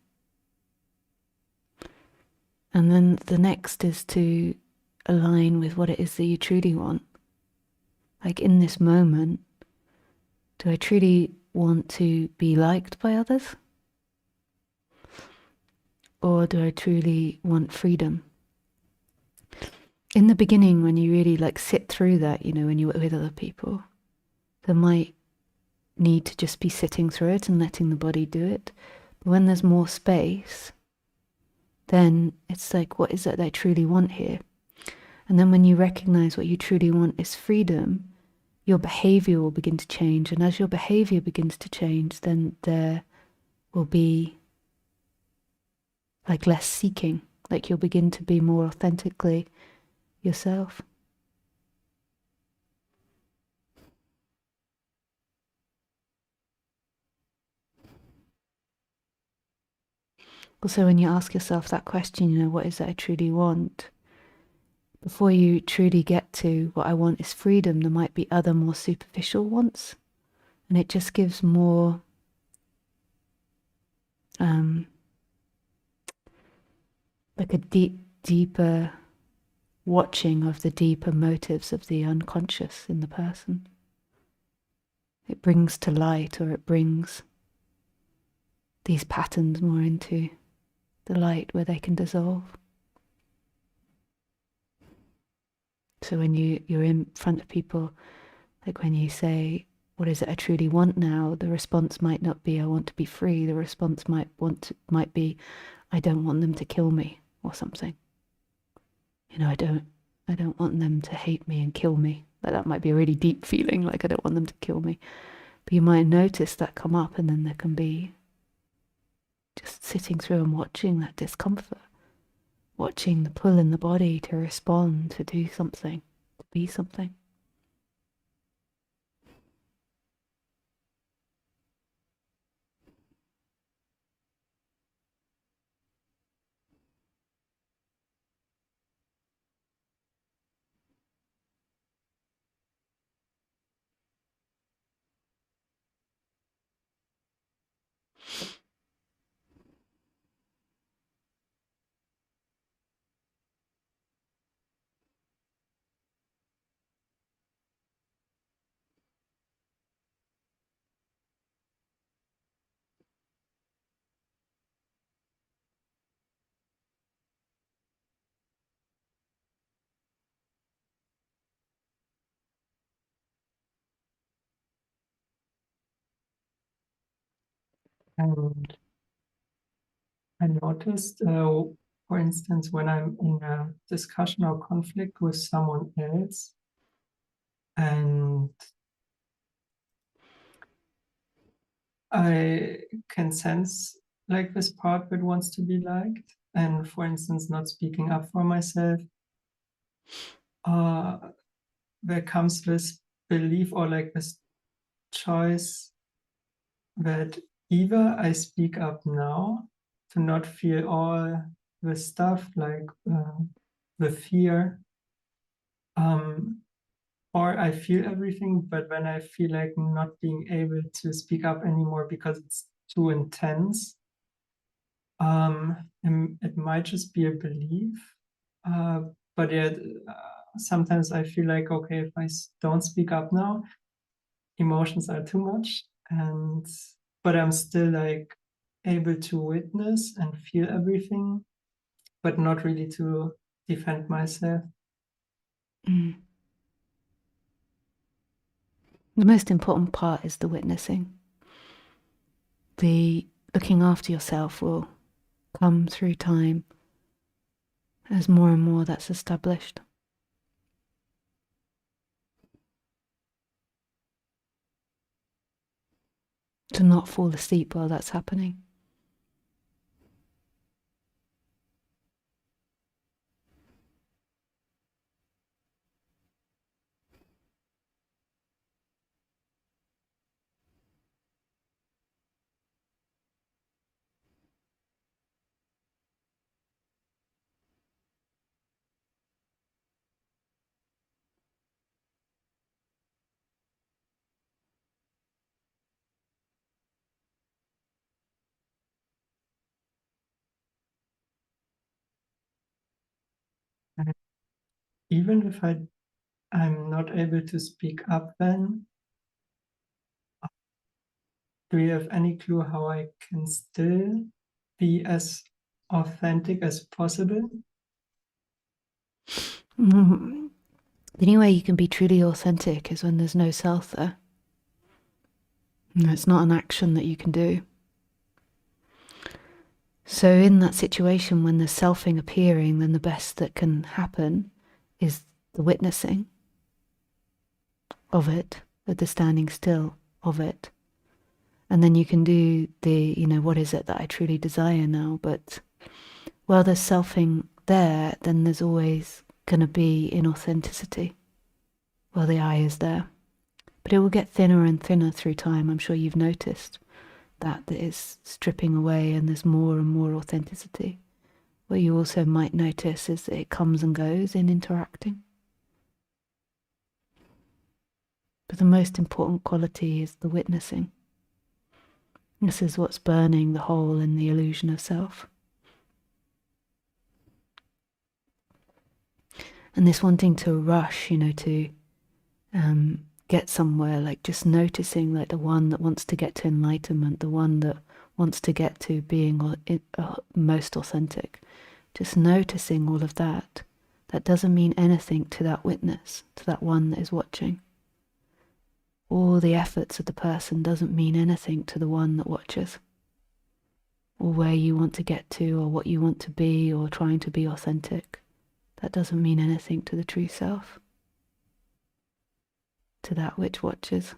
And then the next is to align with what it is that you truly want. Like in this moment, do I truly want to be liked by others? Or do I truly want freedom? In the beginning, when you really like sit through that, you know, when you're with other people, there might need to just be sitting through it and letting the body do it. But when there's more space, then it's like, what is it that I truly want here? And then when you recognize what you truly want is freedom, your behavior will begin to change. And as your behavior begins to change, then there will be like less seeking, like you'll begin to be more authentically yourself. Also, when you ask yourself that question, you know, what is it I truly want? Before you truly get to what I want is freedom, there might be other more superficial wants. And it just gives more like a deeper watching of the deeper motives of the unconscious in the person. It brings to light, or it brings these patterns more into the light where they can dissolve. So when you're in front of people, like when you say, what is it I truly want now? The response might not be, I want to be free. The response might be, I don't want them to kill me, or something. You know, I don't want them to hate me and kill me. Like that might be a really deep feeling, like I don't want them to kill me. But you might notice that come up, and then there can be just sitting through and watching that discomfort, watching the pull in the body to respond, to do something, to be something. And I noticed, for instance, when I'm in a discussion or conflict with someone else, and I can sense like this part that wants to be liked, and for instance, not speaking up for myself, there comes this belief or like this choice that either I speak up now to not feel all the stuff like the fear, or I feel everything, but when I feel like not being able to speak up anymore because it's too intense, it might just be a belief. But yet, sometimes I feel like, okay, if I don't speak up now, emotions are too much, and but I'm still like able to witness and feel everything, but not really to defend myself. Mm. The most important part is the witnessing. The looking after yourself will come through time as more and more that's established. To not fall asleep while that's happening. even if I'm not able to speak up, then do you have any clue how I can still be as authentic as possible? The only way you can be truly authentic is when there's no self there. It's not an action that you can do. So in that situation, when there's selfing appearing, then the best that can happen is the witnessing of it, the standing still of it. And then you can do the, what is it that I truly desire now? But while there's selfing there, then there's always going to be inauthenticity while the I is there. But it will get thinner and thinner through time. I'm sure you've noticed that is stripping away and there's more and more authenticity. What you also might notice is that it comes and goes in interacting. But the most important quality is the witnessing. This is what's burning the hole in the illusion of self. And this wanting to rush, to get somewhere, like just noticing, like the one that wants to get to enlightenment, the one that wants to get to being most authentic, just noticing all of that, that doesn't mean anything to that witness, to that one that is watching. All the efforts of the person doesn't mean anything to the one that watches, or where you want to get to, or what you want to be, or trying to be authentic. That doesn't mean anything to the true self, to that which watches.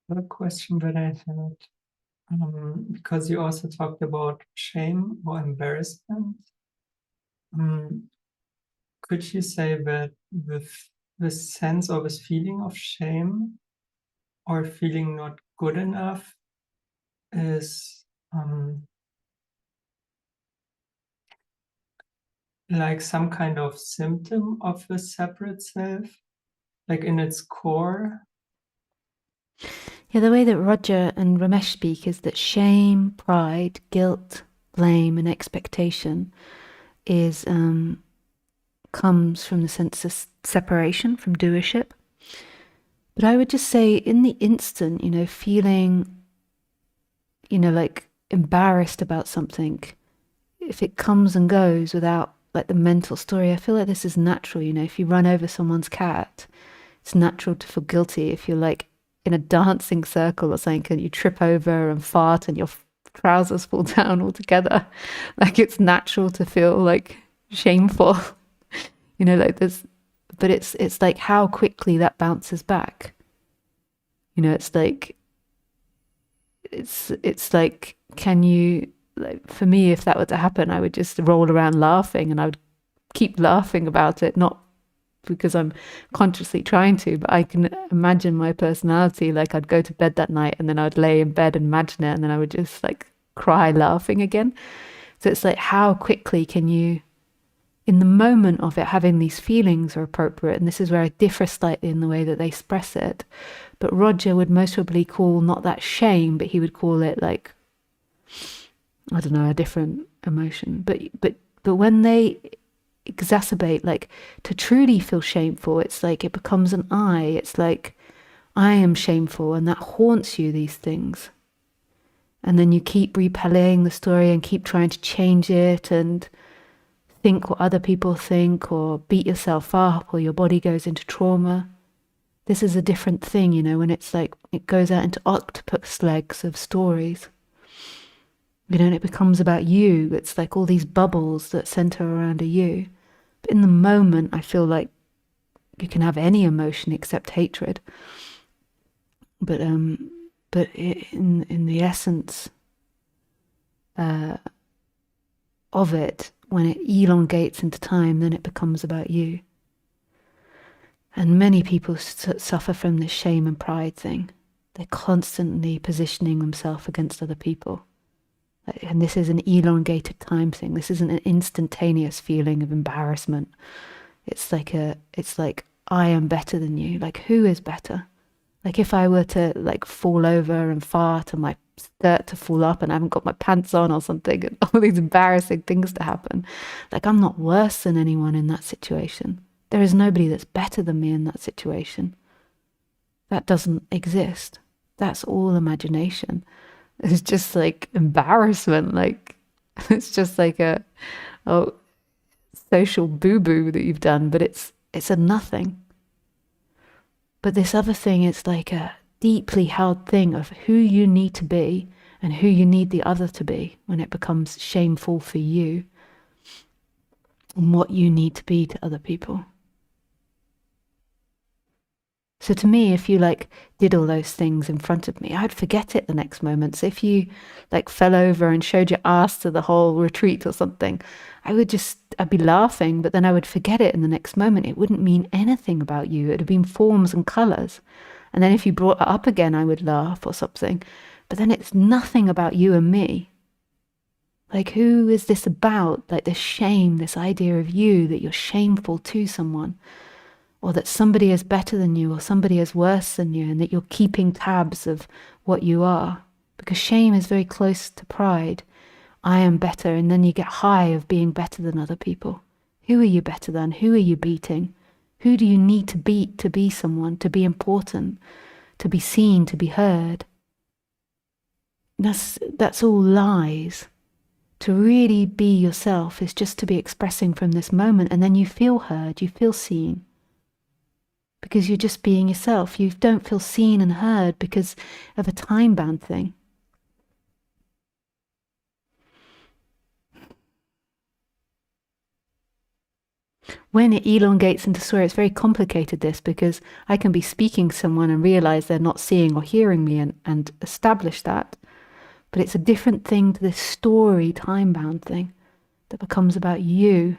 A question that I had, because you also talked about shame or embarrassment. Could you say that with this sense or this feeling of shame or feeling not good enough is like some kind of symptom of the separate self, like in its core? Yeah, the way that Roger and Ramesh speak is that shame, pride, guilt, blame, and expectation is comes from the sense of separation, from doership. But I would just say, in the instant, feeling, like embarrassed about something, if it comes and goes without like the mental story, I feel like this is natural. If you run over someone's cat, it's natural to feel guilty. If you're like in a dancing circle or something and you trip over and fart and your trousers fall down altogether, like it's natural to feel like shameful. Like this, but it's like how quickly that bounces back. It's like, can you, like, for me, if that were to happen, I would just roll around laughing and I would keep laughing about it, not because I'm consciously trying to, but I can imagine my personality. Like I'd go to bed that night and then I'd lay in bed and imagine it, and then I would just like cry laughing again. So it's like, how quickly can you, in the moment of it, having these feelings are appropriate. And this is where I differ slightly in the way that they express it. But Roger would most probably call not that shame, but he would call it like, I don't know, a different emotion. But when they exacerbate, like to truly feel shameful, it's like it becomes an I. It's like, I am shameful, and that haunts you, these things. And then you keep replaying the story and keep trying to change it and think what other people think, or beat yourself up, or your body goes into trauma. This is a different thing, you know, when it's like it goes out into octopus legs of stories. You know, and it becomes about you. It's like all these bubbles that center around a you. But in the moment, I feel like you can have any emotion except hatred. But in the essence of it, when it elongates into time, then it becomes about you. And many people suffer from this shame and pride thing. They're constantly positioning themselves against other people. And this is an elongated time thing. This isn't an instantaneous feeling of embarrassment. It's like I am better than you. Like, who is better? Like, if I were to like fall over and fart and my skirt to fall up and I haven't got my pants on or something, and all these embarrassing things to happen, like, I'm not worse than anyone in that situation. There is nobody that's better than me in that situation. That doesn't exist. That's all imagination. It's just like embarrassment. Like, it's just like a social boo-boo that you've done, but it's a nothing. But this other thing is like a deeply held thing of who you need to be and who you need the other to be, when it becomes shameful for you, and what you need to be to other people. So to me, if you like did all those things in front of me, I'd forget it the next moment. So if you like fell over and showed your ass to the whole retreat or something, I'd be laughing, but then I would forget it in the next moment. It wouldn't mean anything about you. It'd have been forms and colors. And then if you brought it up again, I would laugh or something. But then it's nothing about you and me. Like, who is this about? Like this shame, this idea of you, that you're shameful to someone, or that somebody is better than you, or somebody is worse than you, and that you're keeping tabs of what you are. Because shame is very close to pride. I am better, and then you get high of being better than other people. Who are you better than? Who are you beating? Who do you need to beat to be someone, to be important, to be seen, to be heard? That's all lies. To really be yourself is just to be expressing from this moment, and then you feel heard, you feel seen. Because you're just being yourself. You don't feel seen and heard because of a time-bound thing. When it elongates into story, it's very complicated, this, because I can be speaking to someone and realize they're not seeing or hearing me and establish that. But it's a different thing to this story, time-bound thing that becomes about you.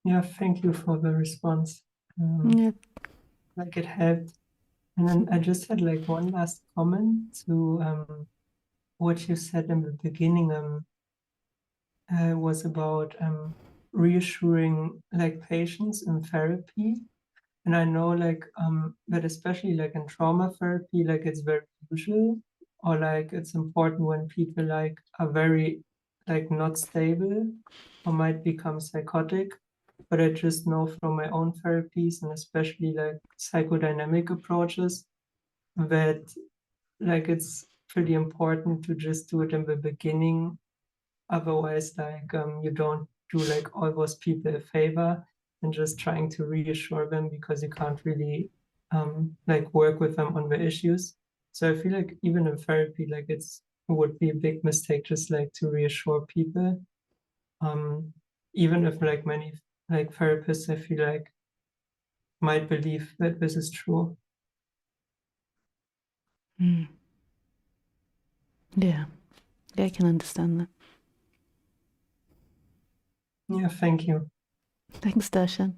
Yeah, thank you for the response. Yeah. Like it helped. And then I just had like one last comment to what you said in the beginning. Was about reassuring like patients in therapy. And I know like that especially like in trauma therapy, like it's very usual, or like it's important when people like are very like not stable or might become psychotic. But I just know from my own therapies and especially like psychodynamic approaches that like it's pretty important to just do it in the beginning. Otherwise, like you don't do like all those people a favor and just trying to reassure them because you can't really like work with them on the issues. So I feel like even in therapy, like it would be a big mistake just like to reassure people. Um, Even if like many like therapists, I feel like might believe that this is true. Mm. Yeah, I can understand that. Yeah, thank you. Thanks, Darshan.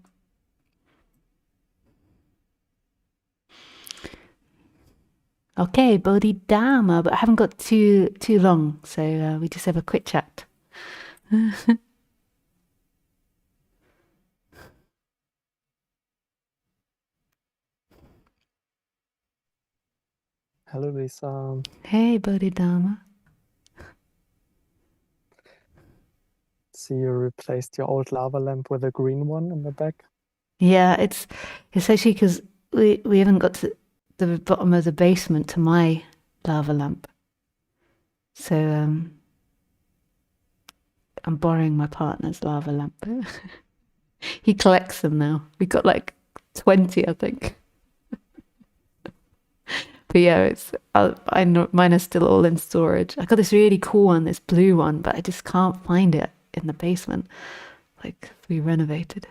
Okay, Bodhidharma, but I haven't got too long, so we just have a quick chat. Hello, Lisa. Hey, Bodhidharma. See, you replaced your old lava lamp with a green one in the back. Yeah, it's actually because we haven't got to the bottom of the basement to my lava lamp, so I'm borrowing my partner's lava lamp. He collects them now. We got like 20, I think. But yeah, I know mine are still all in storage. I got this really cool one, this blue one, but I just can't find it in the basement. Like we renovated.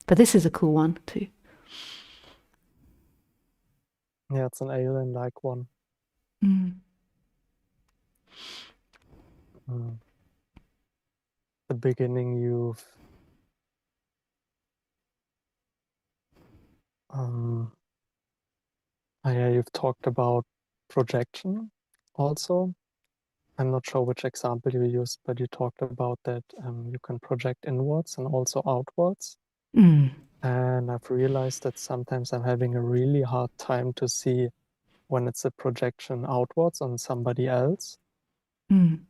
But this is a cool one too. Yeah, it's an alien-like one. Mm. The beginning, you've you've talked about projection also. I'm not sure which example you used, but you talked about that you can project inwards and also outwards. Mm. And I've realized that sometimes I'm having a really hard time to see when it's a projection outwards on somebody else. Mm.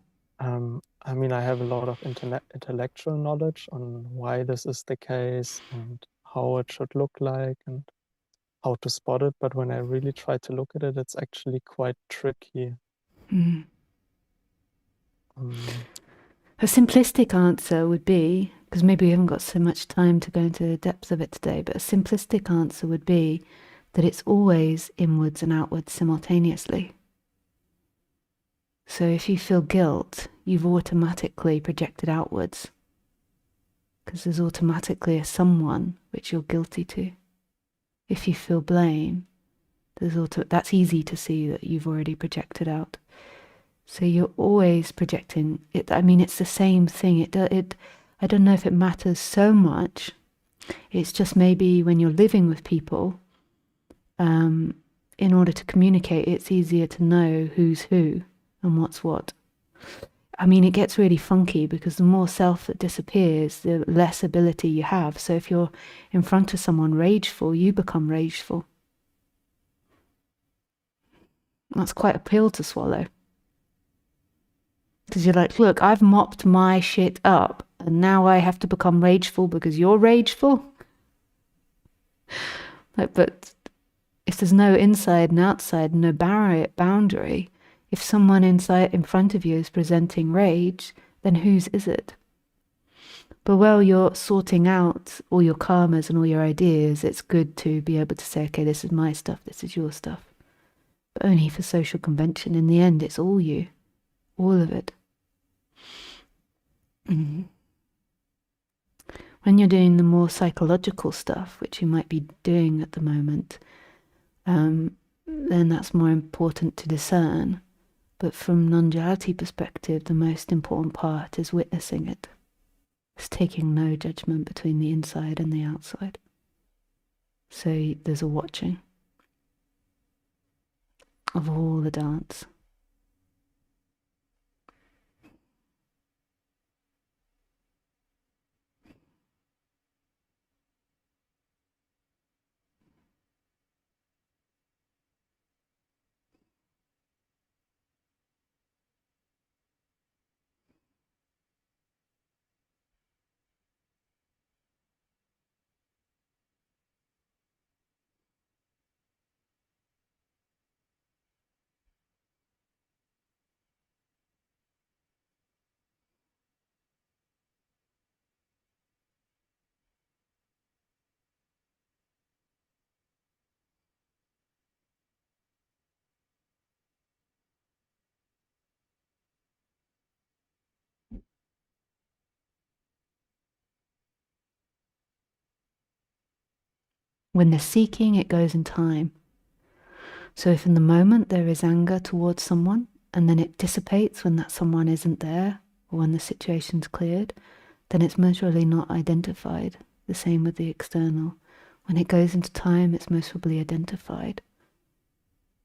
I mean, I have a lot of intellectual knowledge on why this is the case and how it should look like and how to spot it. But when I really try to look at it, it's actually quite tricky. Mm. A simplistic answer would be, because maybe we haven't got so much time to go into the depths of it today, but a simplistic answer would be that it's always inwards and outwards simultaneously. So if you feel guilt, you've automatically projected outwards, because there's automatically a someone which you're guilty to. If you feel blame, that's easy to see that you've already projected out. So you're always projecting it. I mean, it's the same thing. I don't know if it matters so much. It's just maybe when you're living with people, in order to communicate, it's easier to know who's who and what's what. I mean, it gets really funky because the more self that disappears, the less ability you have. So if you're in front of someone rageful, you become rageful. That's quite a pill to swallow. Because you're like, look, I've mopped my shit up and now I have to become rageful because you're rageful. Like, but if there's no inside and outside, no boundary, if someone inside in front of you is presenting rage, then whose is it? But while you're sorting out all your karmas and all your ideas, it's good to be able to say, okay, this is my stuff, this is your stuff. But only for social convention. In the end, it's all you. All of it. Mm-hmm. When you're doing the more psychological stuff, which you might be doing at the moment, then that's more important to discern. But from non-duality perspective, the most important part is witnessing it. It's taking no judgment between the inside and the outside. So there's a watching of all the dance. When there's seeking, it goes in time. So if in the moment there is anger towards someone, and then it dissipates when that someone isn't there, or when the situation's cleared, then it's most probably not identified. The same with the external. When it goes into time, it's most probably identified.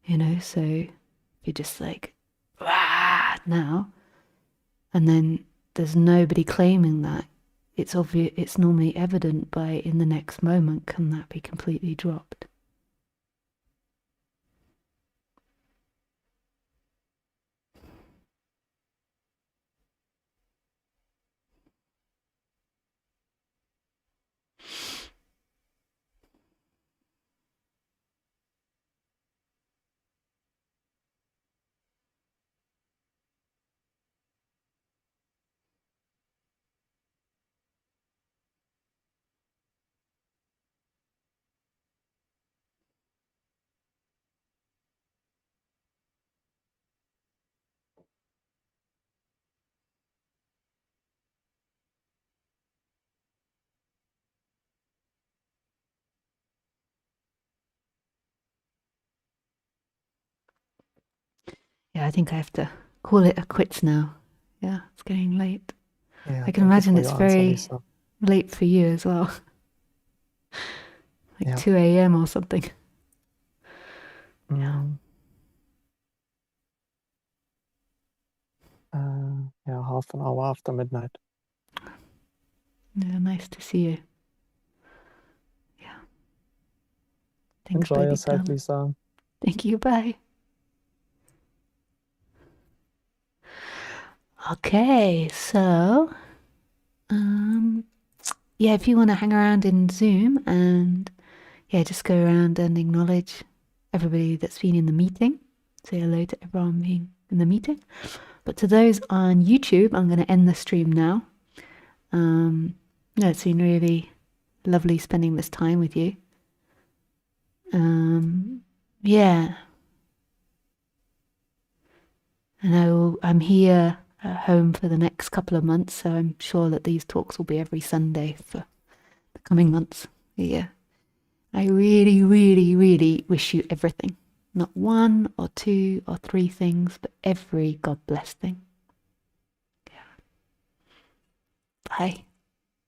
You know, so if you're just like, ah, now, and then there's nobody claiming that, it's obvious, it's normally evident by in the next moment, can that be completely dropped? Yeah, I think I have to call it a quits now. Yeah, it's getting late. Yeah, I can thank you imagine for it's your answer, very Lisa. late for you as well. Like Yeah. 2 a.m. or something. Mm. Yeah, half an hour after midnight. Yeah, nice to see you. Yeah. Thanks, Enjoy baby yourself, Dharma. Lisa. Thank you, bye. Okay, so yeah, if you want to hang around in Zoom and yeah, just go around and acknowledge everybody that's been in the meeting. Say hello to everyone being in the meeting. But to those on YouTube, I'm going to end the stream now. Yeah, it's been really lovely spending this time with you. Yeah. And I'm here at home for the next couple of months, so I'm sure that these talks will be every Sunday for the coming months. Yeah. I really, really, really wish you everything. Not one or two or three things, but every God bless thing. Yeah. Bye.